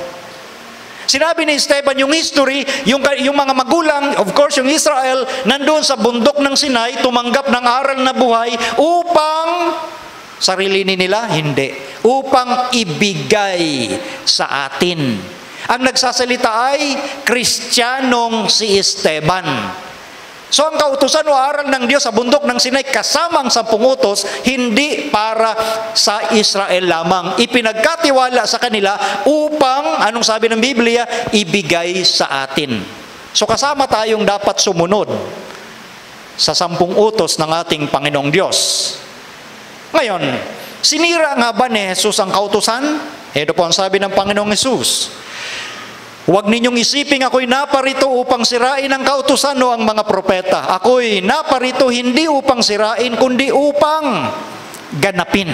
Sinabi ni Esteban yung history, yung mga magulang, of course yung Israel, nandoon sa bundok ng Sinai, tumanggap ng aral na buhay upang sarilinin nila? Hindi. Upang ibigay sa atin. Ang nagsasalita ay Kristiyanong si Esteban. So ang kautusan o aral ng Diyos sa bundok ng Sinai kasama ang 10 utos, hindi para sa Israel lamang. Ipinagkatiwala sa kanila upang, anong sabi ng Biblia, ibigay sa atin. So kasama tayong dapat sumunod sa 10 utos ng ating Panginoong Diyos. Ngayon, sinira nga ba ni Jesus ang kautusan? Ito po ang sabi ng Panginoong Jesus. Huwag ninyong isiping ako'y naparito upang sirain ang kautusan o ang mga propeta. Ako'y naparito hindi upang sirain, kundi upang ganapin.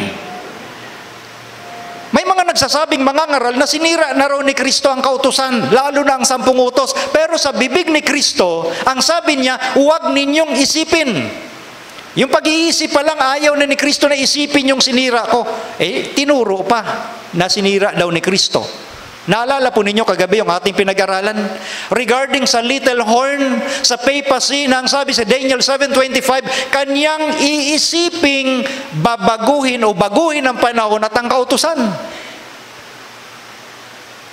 May mga nagsasabing mga ngaral na sinira na raw ni Kristo ang kautusan, lalo na ang 10 utos. Pero sa bibig ni Kristo, ang sabi niya, huwag ninyong isipin. Yung pag-iisip pa lang, ayaw na ni Kristo na isipin yung sinira ko. Tinuro pa na sinira daw ni Kristo. Naalala po ninyo kagabi yung ating pinag-aralan regarding sa little horn, sa papacy, na ang sabi sa Daniel 7:25, kanyang iisiping babaguhin o baguhin ang panahon at ang kautusan.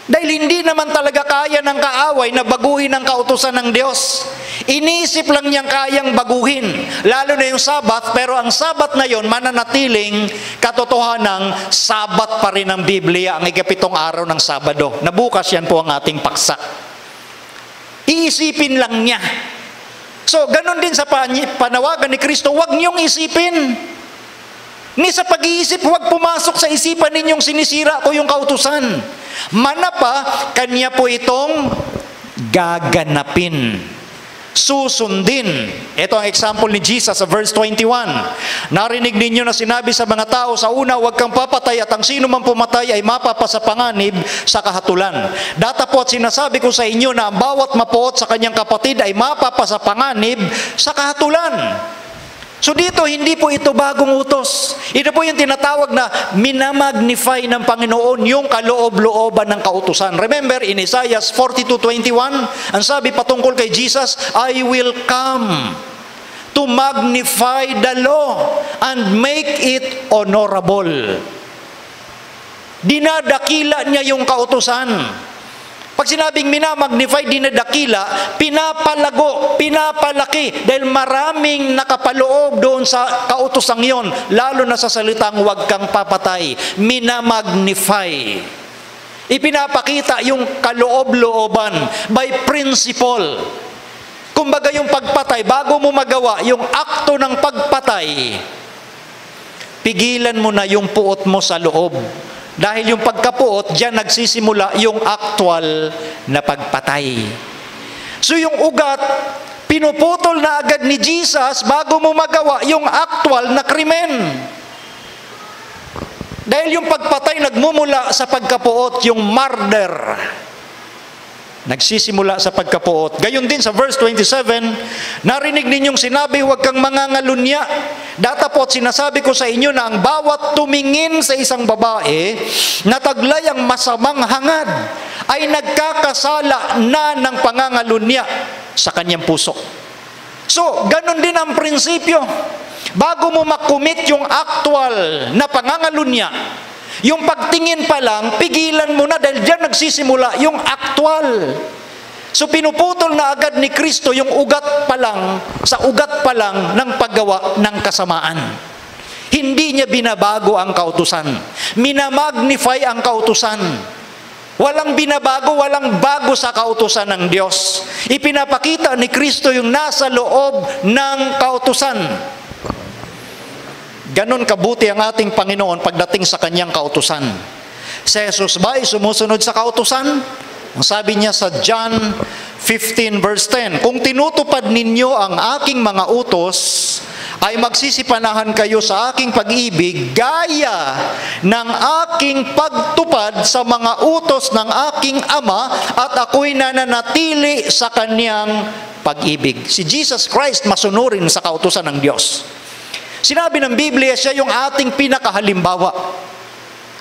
Dahil hindi naman talaga kaya ng kaaway na baguhin ang kautusan ng Diyos. Iniisip lang niyang kayang baguhin, lalo na yung Sabat, pero ang Sabat na yon mananatiling katotohanang Sabat pa rin ng Biblia, ang 7th araw ng Sabado. Nabukas yan po ang ating paksa. Iisipin lang niya. So, ganun din sa panawagan ni Kristo, huwag niyong isipin. Ni sa pag-iisip, huwag pumasok sa isipan ninyong sinisira ko yung kautusan. Manapa, kanya po itong gaganapin. Susundin. Ito ang example ni Jesus sa verse 21. Narinig ninyo na sinabi sa mga tao, sa una, huwag kang papatay at ang sino man pumatay ay mapapasapanganib sa kahatulan. Datapot sinasabi ko sa inyo na ang bawat mapuot sa kanyang kapatid ay mapapasapanganib sa kahatulan. So dito, hindi po ito bagong utos. Ito po yung tinatawag na minamagnify ng Panginoon yung kaloob-looban ng kautusan. Remember, in Isaiah 42:21, ang sabi patungkol kay Jesus, I will come to magnify the law and make it honorable. Dinadakila niya yung kautusan. Pag sinabing minamagnify, dinadakila, pinapalago, pinapalaki, dahil maraming nakapaloob doon sa kautosang yon, lalo na sa salitang huwag kang papatay. Minamagnify. Ipinapakita yung kaloob-looban by principle. Kumbaga yung pagpatay, bago mo magawa yung akto ng pagpatay, pigilan mo na yung puot mo sa loob. Dahil yung pagkapuot, diyan nagsisimula yung actual na pagpatay. So yung ugat, pinuputol na agad ni Jesus bago mo magawa yung actual na krimen. Dahil yung pagpatay nagmumula sa pagkapuot, yung murder. Nagsisimula sa pagkapuot. Gayon din sa verse 27, narinig ninyong sinabi, huwag kang mangangalunya. Datapot, sinasabi ko sa inyo na ang bawat tumingin sa isang babae na taglay ang masamang hangad ay nagkakasala na ng pangangalunya sa kanyang puso. So, ganun din ang prinsipyo. Bago mo makumit yung actual na pangangalunya, yung pagtingin pa lang, pigilan mo na dahil diyan nagsisimula yung actual. So pinuputol na agad ni Kristo yung ugat pa lang, sa ugat pa lang ng paggawa ng kasamaan. Hindi niya binabago ang kautusan. Minamagnify ang kautusan. Walang binabago, walang bago sa kautusan ng Diyos. Ipinapakita ni Kristo yung nasa loob ng kautusan. Ganon kabuti ang ating Panginoon pagdating sa kanyang kautusan. Si Jesus ba ay sumusunod sa kautusan? Ang sabi niya sa John 15 verse 10, kung tinutupad ninyo ang aking mga utos, ay magsisipanahan kayo sa aking pag-ibig gaya ng aking pagtupad sa mga utos ng aking Ama at ako'y nananatili sa kanyang pag-ibig. Si Jesus Christ masunurin sa kautusan ng Diyos. Sinabi ng Biblia, siya yung ating pinakahalimbawa.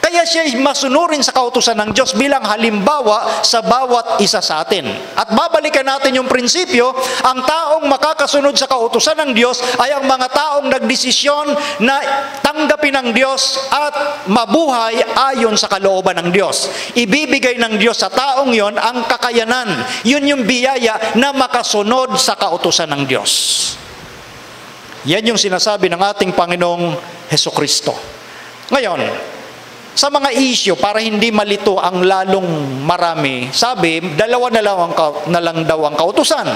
Kaya siya masunurin sa kautusan ng Diyos bilang halimbawa sa bawat isa sa atin. At babalikan natin yung prinsipyo, ang taong makakasunod sa kautusan ng Diyos ay ang mga taong nagdesisyon na tanggapin ng Diyos at mabuhay ayon sa kalooban ng Diyos. Ibibigay ng Diyos sa taong yon ang kakayanan. Yun yung biyaya na makasunod sa kautusan ng Diyos. Yan yung sinasabi ng ating Panginoong Hesukristo. Ngayon, sa mga isyu, para hindi malito ang lalong marami, sabi, dalawa na lang daw ang kautusan.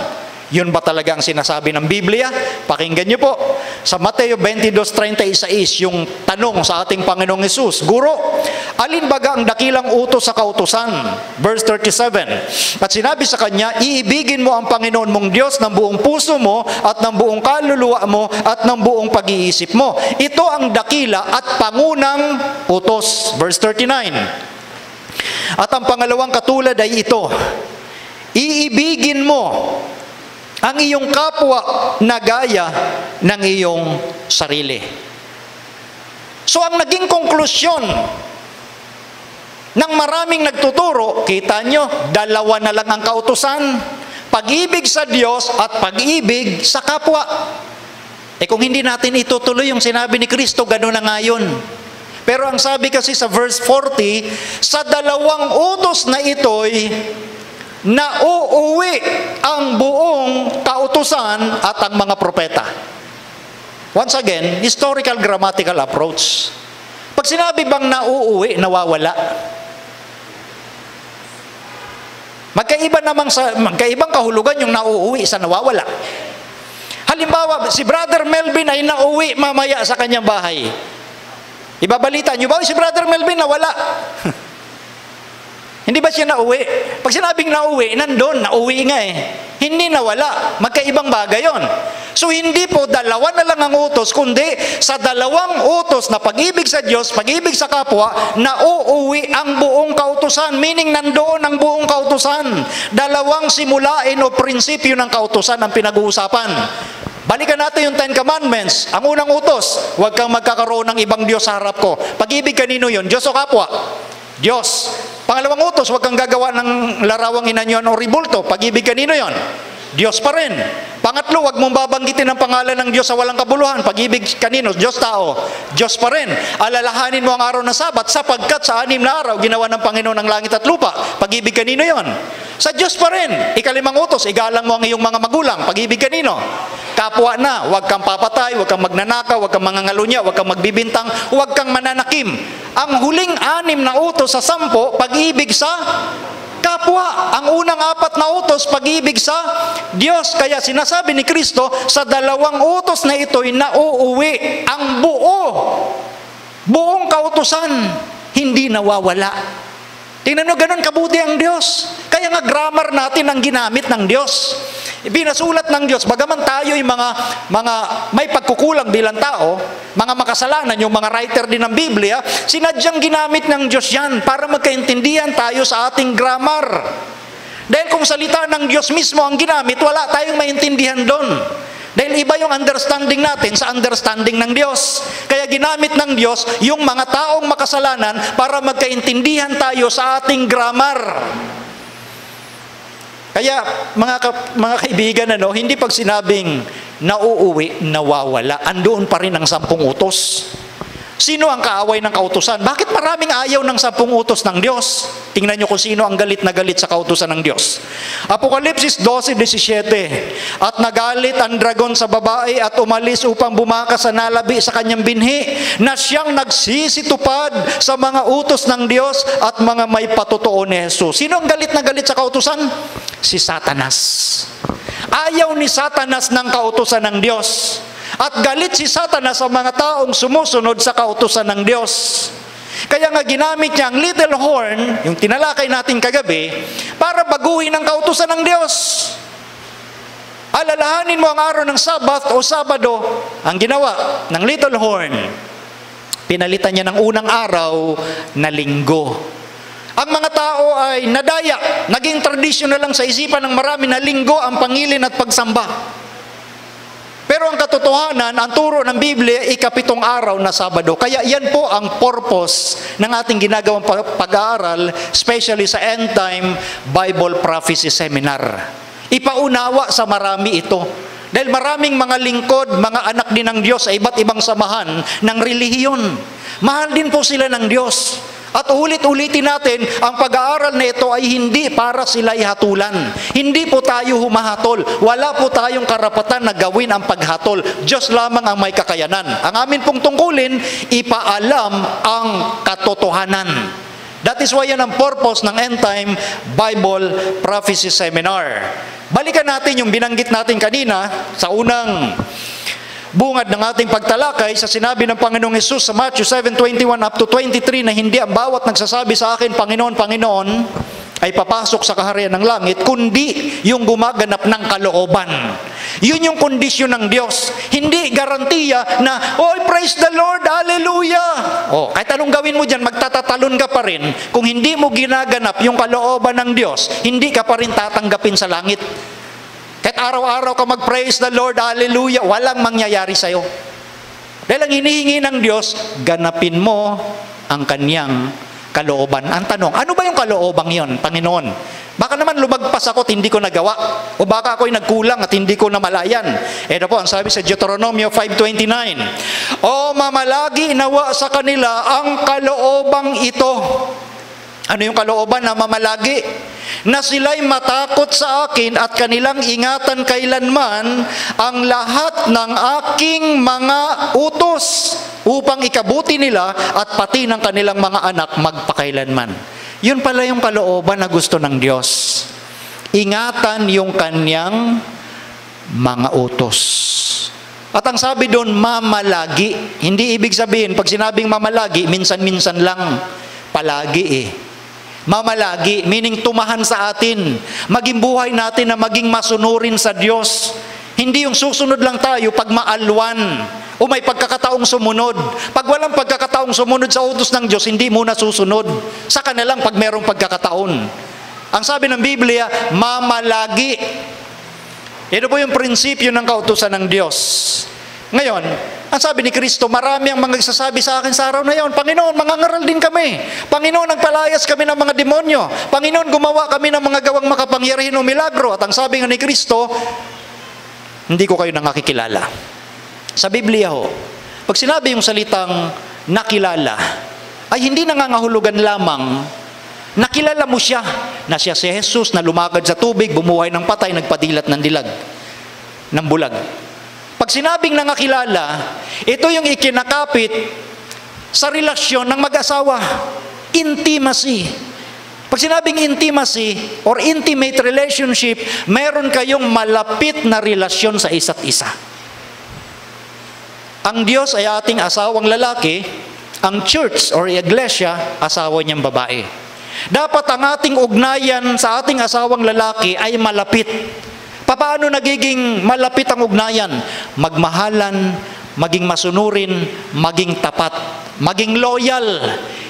Yun ba talaga ang sinasabi ng Biblia? Pakinggan niyo po. Sa Mateo 22:36, yung tanong sa ating Panginoong Hesus, Guro, alin baga ang dakilang utos sa kautusan? Verse 37, at sinabi sa kanya, iibigin mo ang Panginoon mong Diyos ng buong puso mo at ng buong kaluluwa mo at ng buong pag-iisip mo. Ito ang dakila at pangunang utos. Verse 39, at ang pangalawang katulad ay ito, iibigin mo ang iyong kapwa na gaya ng iyong sarili. So ang naging konklusyon ng maraming nagtuturo, kita nyo, dalawa na lang ang kautusan, pag-ibig sa Diyos at pag-ibig sa kapwa. Kung hindi natin itutuloy yung sinabi ni Kristo, gano'n na nga yun. Pero ang sabi kasi sa verse 40, sa dalawang utos na ito'y nauuwi ang buong kautusan at ang mga propeta. Once again, historical grammatical approach. Pag sinabi bang nauuwi, nawawala. Magkaibang kahulugan yung nauuwi sa nawawala. Halimbawa, si Brother Melvin ay nauuwi mamaya sa kanyang bahay. Ibabalita nyo ba, si Brother Melvin nawala. Hindi ba siya nauwi? Pag sinabing nauwi, nandun, nauwi nga eh. Hindi nawala. Magkaibang bagay yon. So hindi po dalawa na lang ang utos, kundi sa dalawang utos na pag-ibig sa Diyos, pag-ibig sa kapwa, nauuwi ang buong kautusan. Meaning nandoon ang buong kautusan. Dalawang simulain o prinsipyo ng kautusan ang pinag-uusapan. Balikan natin yung Ten Commandments. Ang unang utos, huwag kang magkakaroon ng ibang Diyos sa harap ko. Pag-ibig kanino yun? Diyos o kapwa? Diyos. Pangalawang utos, huwag kang gagawa ng larawang inanyon o ribulto. Pag-ibig kanino yon? Diyos pa rin. Pangatlo, huwag mong babanggitin ang pangalan ng Diyos sa walang kabuluhan. Pag-ibig kanino? Diyos tao. Diyos pa rin. Alalahanin mo ang araw ng Sabat sapagkat sa 6 na araw ginawa ng Panginoon ng langit at lupa. Pag-ibig kanino yon? Sa Diyos pa rin. Ikalimang utos, igalang mo ang iyong mga magulang. Pag-ibig kanino? Kapwa na. Huwag kang papatay, huwag kang magnanakaw, huwag kang mangangalunya, huwag kang magbibintang, huwag kang mananakim. Ang huling 6 na utos sa 10, pag-ibig sa kapwa. Ang unang 4 na utos, pag-ibig sa Diyos. Kaya sinasabi ni Kristo, sa 2 utos na ito'y nauuwi ang buong kautusan, hindi nawawala. Tingnan nyo, ganun kabuti ang Diyos. Kaya nga grammar natin ang ginamit ng Diyos. Binasulat ng Diyos, bagaman tayo yung mga may pagkukulang bilang tao, mga makasalanan, yung mga writer din ng Biblia, sinadyang ginamit ng Diyos yan para magkaintindihan tayo sa ating grammar. Dahil kung salita ng Diyos mismo ang ginamit, wala tayong maintindihan doon. Dahil iba yung understanding natin sa understanding ng Diyos. Kaya ginamit ng Diyos yung mga taong makasalanan para magkaintindihan tayo sa ating grammar. Kaya mga kaibigan, hindi pag sinabing nauuwi, nawawala. Andoon pa rin ang 10 utos. Sino ang kaaway ng kautusan? Bakit maraming ayaw ng 10 utos ng Diyos? Tingnan nyo kung sino ang galit na galit sa kautusan ng Diyos. Apokalipsis 12:17. At nagalit ang dragon sa babae at umalis upang bumakas sa nalabi sa kanyang binhi, na siyang nagsisitupad sa mga utos ng Diyos at mga may patotoo ni Jesus. Sino ang galit na galit sa kautusan? Si Satanas. Ayaw ni Satanas ng kautusan ng Diyos. At galit si Satanas sa mga taong sumusunod sa kautusan ng Diyos. Kaya nga ginamit niya ang little horn, yung tinalakay natin kagabi, para baguhin ang kautusan ng Diyos. Alalahanin mo ang araw ng Sabat o Sabado, ang ginawa ng little horn, pinalitan niya ng unang araw na linggo. Ang mga tao ay nadaya, naging tradisyonal lang sa isipan ng marami na linggo ang pangilin at pagsamba. Pero ang katotohanan, ang turo ng Biblia, 7 araw na Sabado. Kaya yan po ang purpose ng ating ginagawang pag-aaral, especially sa End Time Bible Prophecy Seminar. Ipaunawa sa marami ito. Dahil maraming mga lingkod, mga anak din ng Diyos sa iba't ibang samahan ng relihiyon. Mahal din po sila ng Diyos. At ulit-ulitin natin, ang pag-aaral na ito ay hindi para sila ihatulan. Hindi po tayo humahatol. Wala po tayong karapatan na gawin ang paghatol. Diyos lamang ang may kakayanan. Ang amin pong tungkulin, ipaalam ang katotohanan. That is why yan ang purpose ng End Time Bible Prophecy Seminar. Balikan natin yung binanggit natin kanina sa unang bungad ng ating pagtalakay sa sinabi ng Panginoong Hesus sa Matthew 7:21 up to 23 na hindi ang bawat nagsasabi sa akin, Panginoon, Panginoon, ay papasok sa kaharian ng langit, kundi yung gumaganap ng kalooban. Yun yung kondisyon ng Diyos. Hindi garantiya na, oh, praise the Lord, hallelujah. Oh, kahit anong gawin mo dyan, magtatatalon ka pa rin. Kung hindi mo ginaganap yung kalooban ng Diyos, hindi ka pa rin tatanggapin sa langit. Kahit araw-araw ka mag-praise the Lord, hallelujah, walang mangyayari sa'yo. Dahil ang hinihingi ng Diyos, ganapin mo ang kanyang kalooban. Ang tanong, ano ba yung kaloobang yon, Panginoon? Baka naman lumagpas ako at hindi ko nagawa. O baka ako'y nagkulang at hindi ko namalayan. Ito po, ang sabi sa Deuteronomio 5:29. O mamalagi nawa sa kanila ang kaloobang ito. Ano yung kalooban na mamalagi? Na sila'y matakot sa akin at kanilang ingatan kailanman ang lahat ng aking mga utos upang ikabuti nila at pati ng kanilang mga anak magpakailanman. Yun pala yung kalooban na gusto ng Diyos. Ingatan yung kanyang mga utos. At ang sabi doon, mamalagi. Hindi ibig sabihin, pag sinabing mamalagi, minsan-minsan lang. Palagi Mamalagi, meaning tumahan sa atin. Maging buhay natin na maging masunurin sa Diyos. Hindi yung susunod lang tayo pag maalwan o may pagkakataong sumunod. Pag walang pagkakataong sumunod sa utos ng Diyos, hindi muna susunod. Saka na lang pag merong pagkakataon. Ang sabi ng Biblia, mamalagi. Ito po yung prinsipyo ng kautusan ng Diyos. Ngayon, ang sabi ni Kristo, marami ang mga nagsasabi sa akin sa araw na yon, Panginoon, mangangaral din kami. Panginoon, nagpalayas kami ng mga demonyo. Panginoon, gumawa kami ng mga gawang makapangyarihan o milagro. At ang sabi nga ni Kristo, hindi ko kayo nakakilala. Sa Biblia ho, pag sinabi yung salitang nakilala, ay hindi nangangahulugan lamang nakilala mo siya, na siya si Jesus na lumagad sa tubig, bumuhay ng patay, nagpadilat ng dilag, ng bulag. Pag sinabing nangakilala, ito yung ikinakapit sa relasyon ng mag-asawa. Intimacy. Pag sinabing intimacy or intimate relationship, meron kayong malapit na relasyon sa isa't isa. Ang Diyos ay ating asawang lalaki, ang church or iglesia, asawa niyang babae. Dapat ang ating ugnayan sa ating asawang lalaki ay malapit. Paano nagiging malapit ang ugnayan? Magmahalan, maging masunurin, maging tapat, maging loyal.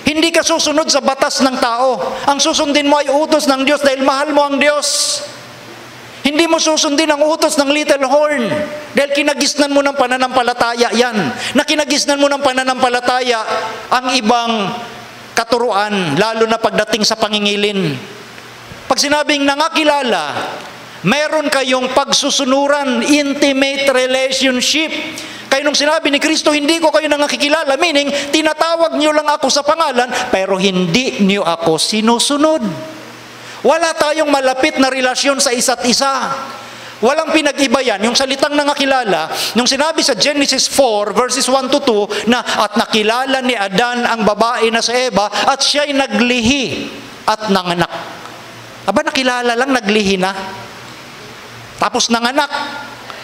Hindi ka susunod sa batas ng tao. Ang susundin mo ay utos ng Diyos dahil mahal mo ang Diyos. Hindi mo susundin ang utos ng little horn dahil kinagisnan mo ng pananampalataya yan. Na kinagisnan mo ng pananampalataya ang ibang katuruan, lalo na pagdating sa pangingilin. Pag sinabing nangakilala, meron kayong pagsusunuran, intimate relationship. Kaya nung sinabi ni Kristo, hindi ko kayo nangakikilala, meaning, tinatawag niyo lang ako sa pangalan, pero hindi niyo ako sinusunod. Wala tayong malapit na relasyon sa isa't isa. Walang pinag-iba yan. Yung salitang nangakilala, nung sinabi sa Genesis 4, verses 1 to 2, na at nakilala ni Adan ang babae na si Eva, at siya'y naglihi at nanganak. Aba, nakilala lang, naglihi na. Tapos nanganak,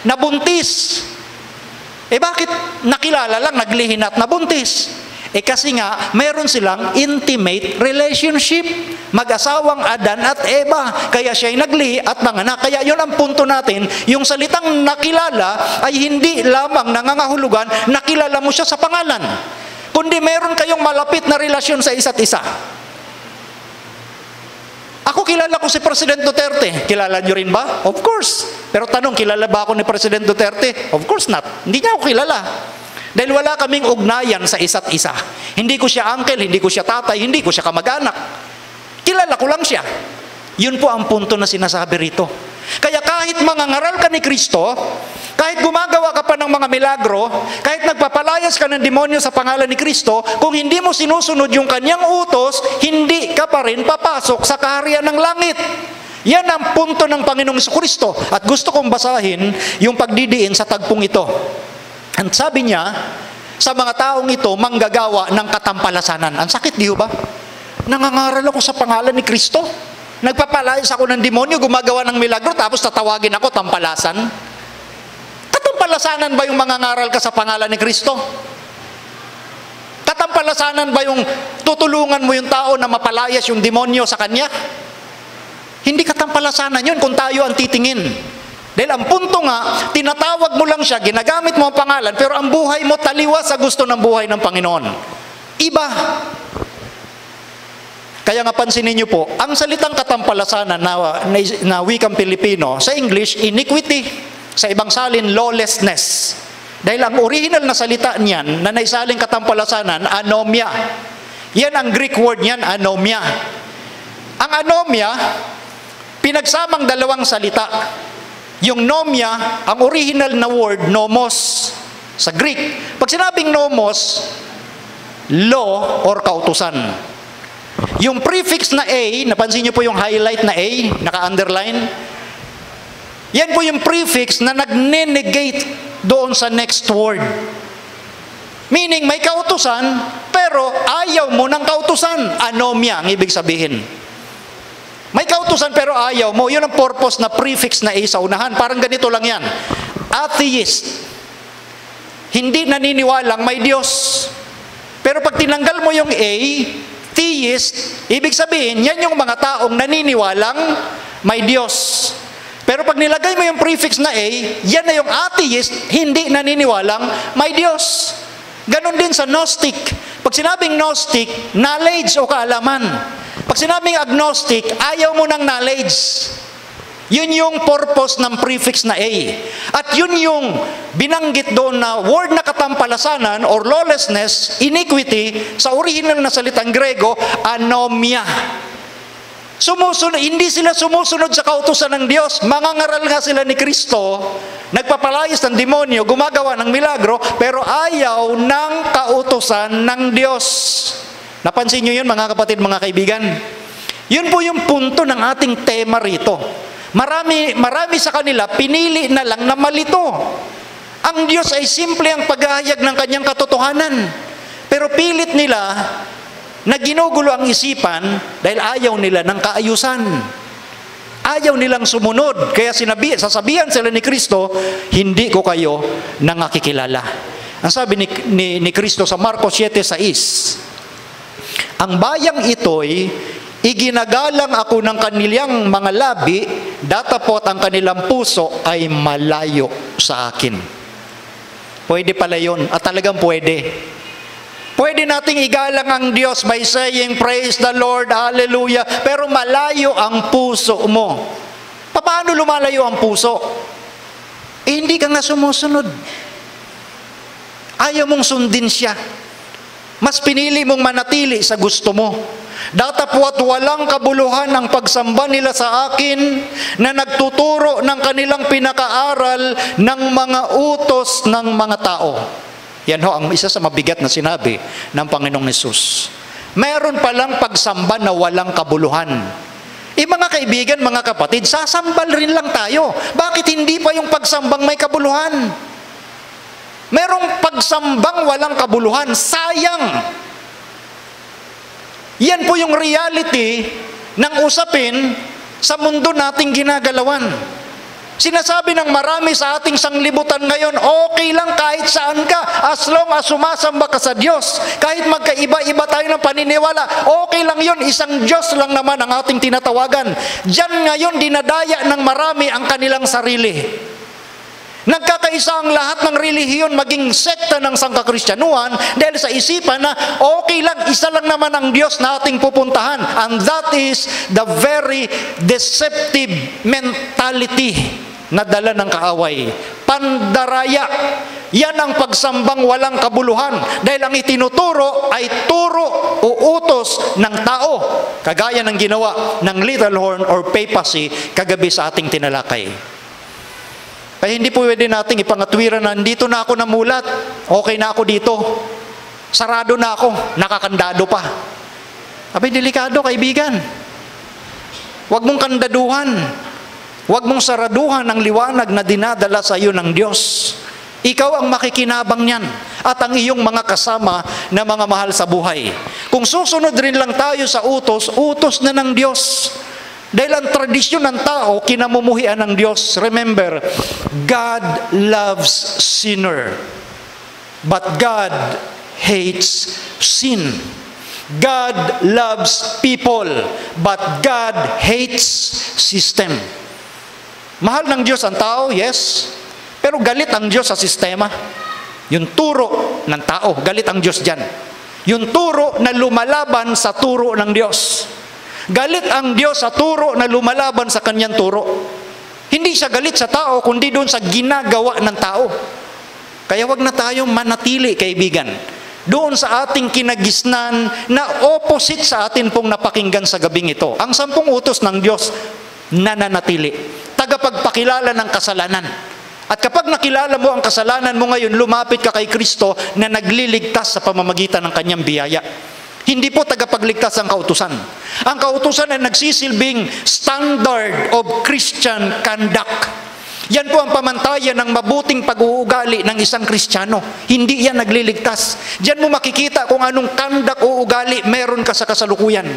nabuntis. Bakit nakilala lang, naglihi na at nabuntis? Kasi nga, meron silang intimate relationship. Mag-asawang Adan at Eva. Kaya siya'y naglihi at nanganak. Kaya yun ang punto natin, yung salitang nakilala ay hindi lamang nangangahulugan, nakilala mo siya sa pangalan. Kundi meron kayong malapit na relasyon sa isa't isa. Ako kilala ko si President Duterte. Kilala nyo rin ba? Of course. Pero tanong, kilala ba ako ni President Duterte? Of course not. Hindi niya ako kilala. Dahil wala kaming ugnayan sa isa't isa. Hindi ko siya uncle, hindi ko siya tatay, hindi ko siya kamag-anak. Kilala ko lang siya. Yun po ang punto na sinasabi rito. Kaya kahit mangangaral ka ni Kristo, kahit gumagawa ka pa ng mga milagro, kahit nagpapalayas ka ng demonyo sa pangalan ni Kristo, kung hindi mo sinusunod yung kanyang utos, hindi ka pa rin papasok sa kaharian ng langit. Yan ang punto ng Panginoong Kristo. At gusto kong basahin yung pagdidiin sa tagpong ito. Ang sabi niya, sa mga taong ito, manggagawa ng katampalasanan. Ang sakit, di ba? Nangangaral ako sa pangalan ni Kristo. Nagpapalayas ako ng demonyo, gumagawa ng milagro, tapos tatawagin ako tampalasan. Katampalasanan ba yung mangangaral ka sa pangalan ni Kristo? Katampalasanan ba yung tutulungan mo yung tao na mapalayas yung demonyo sa kanya? Hindi katampalasanan yun kung tayo ang titingin. Dahil ang punto nga, tinatawag mo lang siya, ginagamit mo ang pangalan, pero ang buhay mo taliwas sa gusto ng buhay ng Panginoon. Iba. Kaya nga pansinin niyo po, ang salitang katampalasanan na wikang Pilipino, sa English, iniquity. Sa ibang salin, lawlessness. Dahil ang original na salita niyan, na naisaling katampalasanan, anomia. Yan ang Greek word niyan, anomia. Ang anomia, pinagsamang dalawang salita. Yung nomia, ang original na word, nomos, sa Greek. Pag sinabing nomos, law or kautusan. Yung prefix na A, napansin niyo po yung highlight na A, naka-underline, yan po yung prefix na nag-negate doon sa next word. Meaning, may kautusan, pero ayaw mo ng kautusan. Anomia, ang ibig sabihin. May kautusan pero ayaw mo. Yun ang purpose na prefix na A sa unahan. Parang ganito lang yan. Atheist. Hindi naniniwalang may Diyos. Pero pag tinanggal mo yung A, theist, ibig sabihin, yan yung mga taong naniniwalang may Diyos. Pero pag nilagay mo yung prefix na A, yan na yung atheist, hindi naniniwalang may Diyos. Ganon din sa Gnostic. Pag sinabing Gnostic, knowledge o kaalaman. Pag sinabing agnostic, ayaw mo ng knowledge. Yun yung purpose ng prefix na A. At yun yung binanggit doon na word na katampalasanan or lawlessness, iniquity, sa original na salitang Grego, anomia. Hindi sila sumusunod sa kautusan ng Diyos. Mangangaral nga sila ni Kristo, nagpapalayas ng demonyo, gumagawa ng milagro, pero ayaw ng kautusan ng Diyos. Napansin nyo yun, mga kapatid, mga kaibigan? Yun po yung punto ng ating tema rito. Marami sa kanila, pinili na lang na malito. Ang Diyos ay simple ang paghahayag ng kanyang katotohanan. Pero pilit nila na ginugulo ang isipan dahil ayaw nila ng kaayusan. Ayaw nilang sumunod. Kaya sasabihan sila ni Kristo, hindi ko kayo nangakikilala. Ang sabi ni Kristo sa Marcos 7:6, ang bayang ito'y iginagalang ako ng kanilang mga labi, datapot ang kanilang puso ay malayo sa akin. Pwede pala yun, at talagang pwede. Pwede nating igalang ang Diyos by saying, praise the Lord, hallelujah, pero malayo ang puso mo. Paano lumalayo ang puso? Hindi ka nga sumusunod. Ayaw mong sundin siya. Mas pinili mong manatili sa gusto mo. Datapwat walang kabuluhan ang pagsamba nila sa akin na nagtuturo ng kanilang pinakaaral ng mga utos ng mga tao. Yan ho ang isa sa mabigat na sinabi ng Panginoong Hesus. Meron palang pagsamba na walang kabuluhan. Mga kaibigan, mga kapatid, sasambal rin lang tayo. Bakit hindi pa yung pagsambang may kabuluhan? Merong pagsambang walang kabuluhan. Sayang! Yan po yung reality ng usapin sa mundo nating ginagalawan. Sinasabi ng marami sa ating sanglibutan ngayon, okay lang kahit saan ka, as long as sumasamba ka sa Diyos. Kahit magkaiba-iba tayo ng paniniwala, okay lang yun, isang Diyos lang naman ang ating tinatawagan. Diyan ngayon dinadaya ng marami ang kanilang sarili. Nagkakaisa ang lahat ng relihiyon maging sekta ng sangkakristyanuhan dahil sa isipan na okay lang, isa lang naman ang Diyos na ating pupuntahan. And that is the very deceptive mentality na dala ng kaaway. Pandaraya. Yan ang pagsambang walang kabuluhan dahil ang itinuturo ay turo o utos ng tao. Kagaya ng ginawa ng Little Horn or Papacy kagabi sa ating tinalakay. Kaya hindi po pwede nating ipangatwiran na dito na ako namulat, okay na ako dito, sarado na ako, nakakandado pa. Abay, delikado kaibigan. Huwag mong kandaduhan, huwag mong saraduhan ang liwanag na dinadala sa iyo ng Diyos. Ikaw ang makikinabang niyan at ang iyong mga kasama na mga mahal sa buhay. Kung susunod rin lang tayo sa utos, utos na ng Diyos. Dahil ang tradisyon ng tao, kinamumuhian ng Diyos. Remember, God loves sinner, but God hates sin. God loves people, but God hates system. Mahal ng Diyos ang tao, yes, pero galit ang Diyos sa sistema. Yung turo ng tao, galit ang Diyos dyan. Yung turo na lumalaban sa turo ng Diyos. Galit ang Diyos sa turo na lumalaban sa kanyang turo. Hindi siya galit sa tao, kundi doon sa ginagawa ng tao. Kaya wag na tayong manatili, kaibigan, doon sa ating kinagisnan na opposite sa atin pong napakinggan sa gabing ito. Ang 10 utos ng Diyos, nananatili. Tagapagpakilala ng kasalanan. At kapag nakilala mo ang kasalanan mo ngayon, lumapit ka kay Kristo na nagliligtas sa pamamagitan ng kanyang biyaya. Hindi po tagapagligtas ang kautusan. Ang kautusan ay nagsisilbing standard of Christian conduct. Yan po ang pamantayan ng mabuting pag-uugali ng isang Kristiyano. Hindi yan nagliligtas. Diyan mo makikita kung anong conduct o ugali meron ka sa kasalukuyan.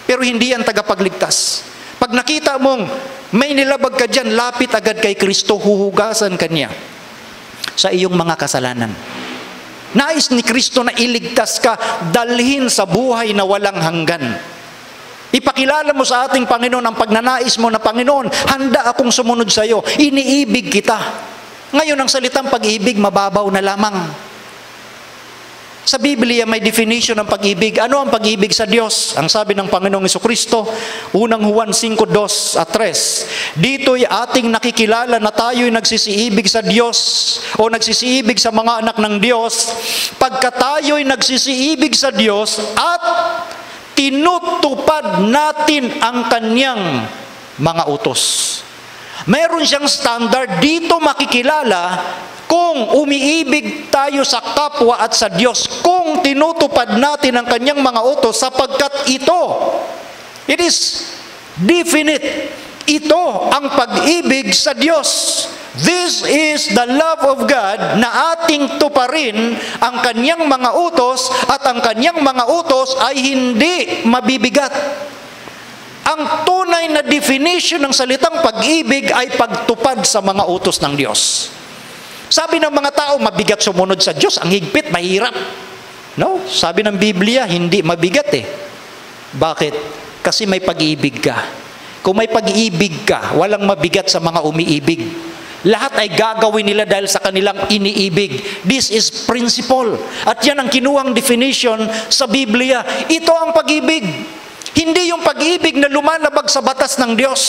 Pero hindi yan tagapagligtas. Pag nakita mong may nilabag ka dyan, lapit agad kay Kristo, huhugasan ka niya sa iyong mga kasalanan. Nais ni Kristo na iligtas ka, dalhin sa buhay na walang hanggan. Ipakilala mo sa ating Panginoon ang pagnanais mo na, Panginoon, handa akong sumunod sa iyo, iniibig kita. Ngayon ang salitang pag-ibig, mababaw na lamang. Sa Biblia may definition ng pag-ibig. Ano ang pag-ibig sa Diyos? Ang sabi ng Panginoong Jesucristo, unang Juan 5:2 at 3, dito'y ating nakikilala na tayo'y nagsisiibig sa Diyos o nagsisiibig sa mga anak ng Diyos, pagka tayo'y nagsisiibig sa Diyos at tinutupad natin ang Kanyang mga utos. Meron siyang standard, dito makikilala kung umiibig tayo sa kapwa at sa Diyos, kung tinutupad natin ang Kanyang mga utos, sapagkat ito, it is definite, ito ang pag-ibig sa Diyos. This is the love of God, na ating tuparin ang Kanyang mga utos, at ang Kanyang mga utos ay hindi mabibigat. Ang tunay na definition ng salitang pag-ibig ay pagtupad sa mga utos ng Diyos. Sabi ng mga tao, mabigat sumunod sa Diyos, ang higpit, mahirap. No, sabi ng Biblia, hindi mabigat eh. Bakit? Kasi may pag-ibig ka. Kung may pag-ibig ka, walang mabigat sa mga umiibig. Lahat ay gagawin nila dahil sa kanilang iniibig. This is principle. At yan ang kinuhang definition sa Biblia. Ito ang pag-ibig. Hindi yung pag-ibig na lumalabag sa batas ng Diyos.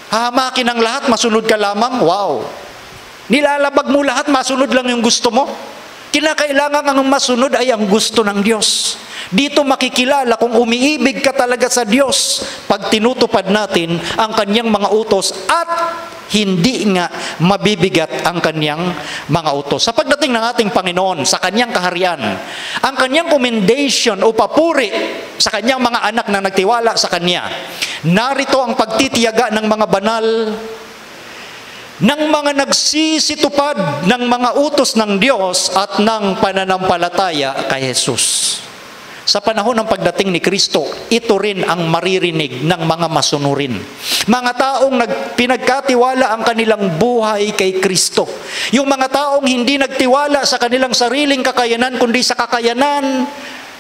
Hahamakin ang lahat, masunod ka lamang, wow. Nilalabag mo lahat, masunod lang yung gusto mo. Kinakailangan ang masunod ay ang gusto ng Diyos. Dito makikilala kung umiibig ka talaga sa Diyos pag tinutupad natin ang Kanyang mga utos at hindi nga mabibigat ang Kanyang mga utos. Sa pagdating ng ating Panginoon, sa Kanyang kaharian, ang Kanyang commendation o papuri sa Kanyang mga anak na nagtiwala sa Kanya, narito ang pagtitiyaga ng mga banal, ng mga nagsisitupad ng mga utos ng Diyos at ng pananampalataya kay Jesus. Sa panahon ng pagdating ni Kristo, ito rin ang maririnig ng mga masunurin. Mga taong pinagkatiwala ang kanilang buhay kay Kristo. Yung mga taong hindi nagtiwala sa kanilang sariling kakayanan, kundi sa kakayanan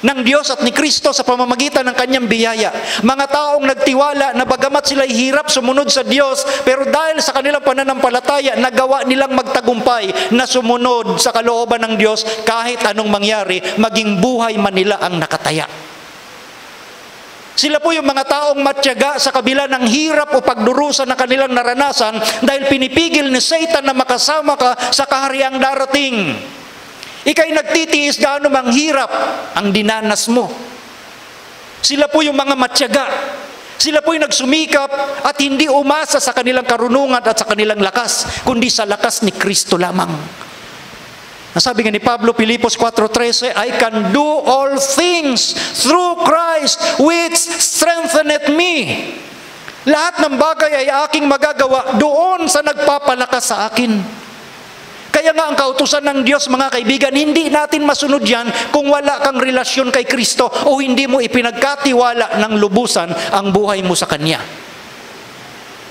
ng Diyos at ni Kristo sa pamamagitan ng Kanyang biyaya. Mga taong nagtiwala na bagamat sila'y hirap sumunod sa Diyos, pero dahil sa kanilang pananampalataya, nagawa nilang magtagumpay na sumunod sa kalooban ng Diyos kahit anong mangyari, maging buhay man nila ang nakataya. Sila po yung mga taong matyaga sa kabila ng hirap o pagdurusa na kanilang naranasan dahil pinipigil ni Satan na makasama ka sa kahariang darating. Ika'y nagtitiis gaano mang hirap ang dinanas mo. Sila po yung mga matyaga. Sila po yung nagsumikap at hindi umasa sa kanilang karunungan at sa kanilang lakas, kundi sa lakas ni Kristo lamang. Nasabi nga ni Pablo, Filipos 4:13, I can do all things through Christ which strengtheneth me. Lahat ng bagay ay aking magagawa doon sa nagpapalakas sa akin. Kaya nga ang kautusan ng Diyos, mga kaibigan, hindi natin masunod yan kung wala kang relasyon kay Kristo o hindi mo ipinagkatiwala ng lubusan ang buhay mo sa Kanya.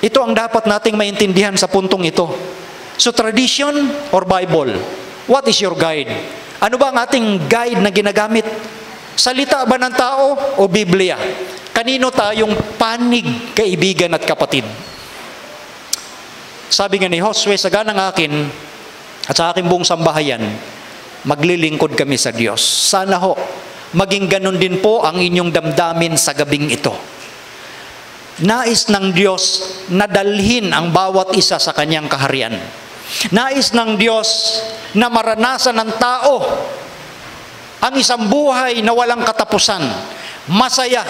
Ito ang dapat nating maintindihan sa puntong ito. So tradition or Bible? What is your guide? Ano ba ang ating guide na ginagamit? Salita ba ng tao o Biblia? Kanino tayong panig, kaibigan at kapatid? Sabi nga ni Josue, saganang akin at sa aking buong sambahayan, maglilingkod kami sa Diyos. Sana ho, maging ganun din po ang inyong damdamin sa gabing ito. Nais ng Diyos na dalhin ang bawat isa sa Kanyang kaharian. Nais ng Diyos na maranasan ng tao ang isang buhay na walang katapusan, masaya,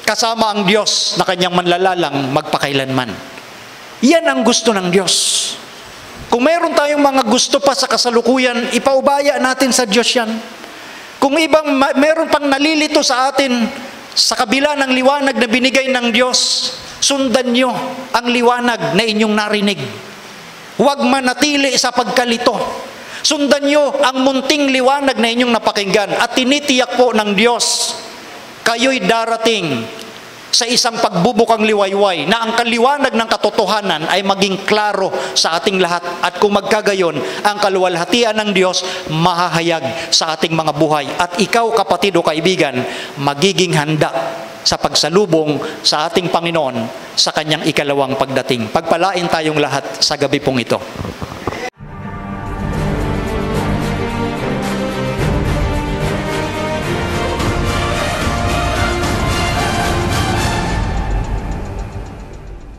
kasama ang Diyos na Kanyang manlalalang magpakailanman. Yan ang gusto ng Diyos. Kung mayroon tayong mga gusto pa sa kasalukuyan, ipaubaya natin sa Diyos yan. Kung mayroon pang nalilito sa atin sa kabila ng liwanag na binigay ng Diyos, sundan nyo ang liwanag na inyong narinig. Huwag manatili sa pagkalito. Sundan nyo ang munting liwanag na inyong napakinggan at tinitiyak po ng Diyos, kayo'y darating sa isang pagbubukang liwayway na ang kaliwanag ng katotohanan ay maging klaro sa ating lahat. At kung magkagayon, ang kaluwalhatian ng Diyos mahahayag sa ating mga buhay. At ikaw, kapatid o kaibigan, magiging handa sa pagsalubong sa ating Panginoon sa Kanyang ikalawang pagdating. Pagpalain tayong lahat sa gabi pong ito.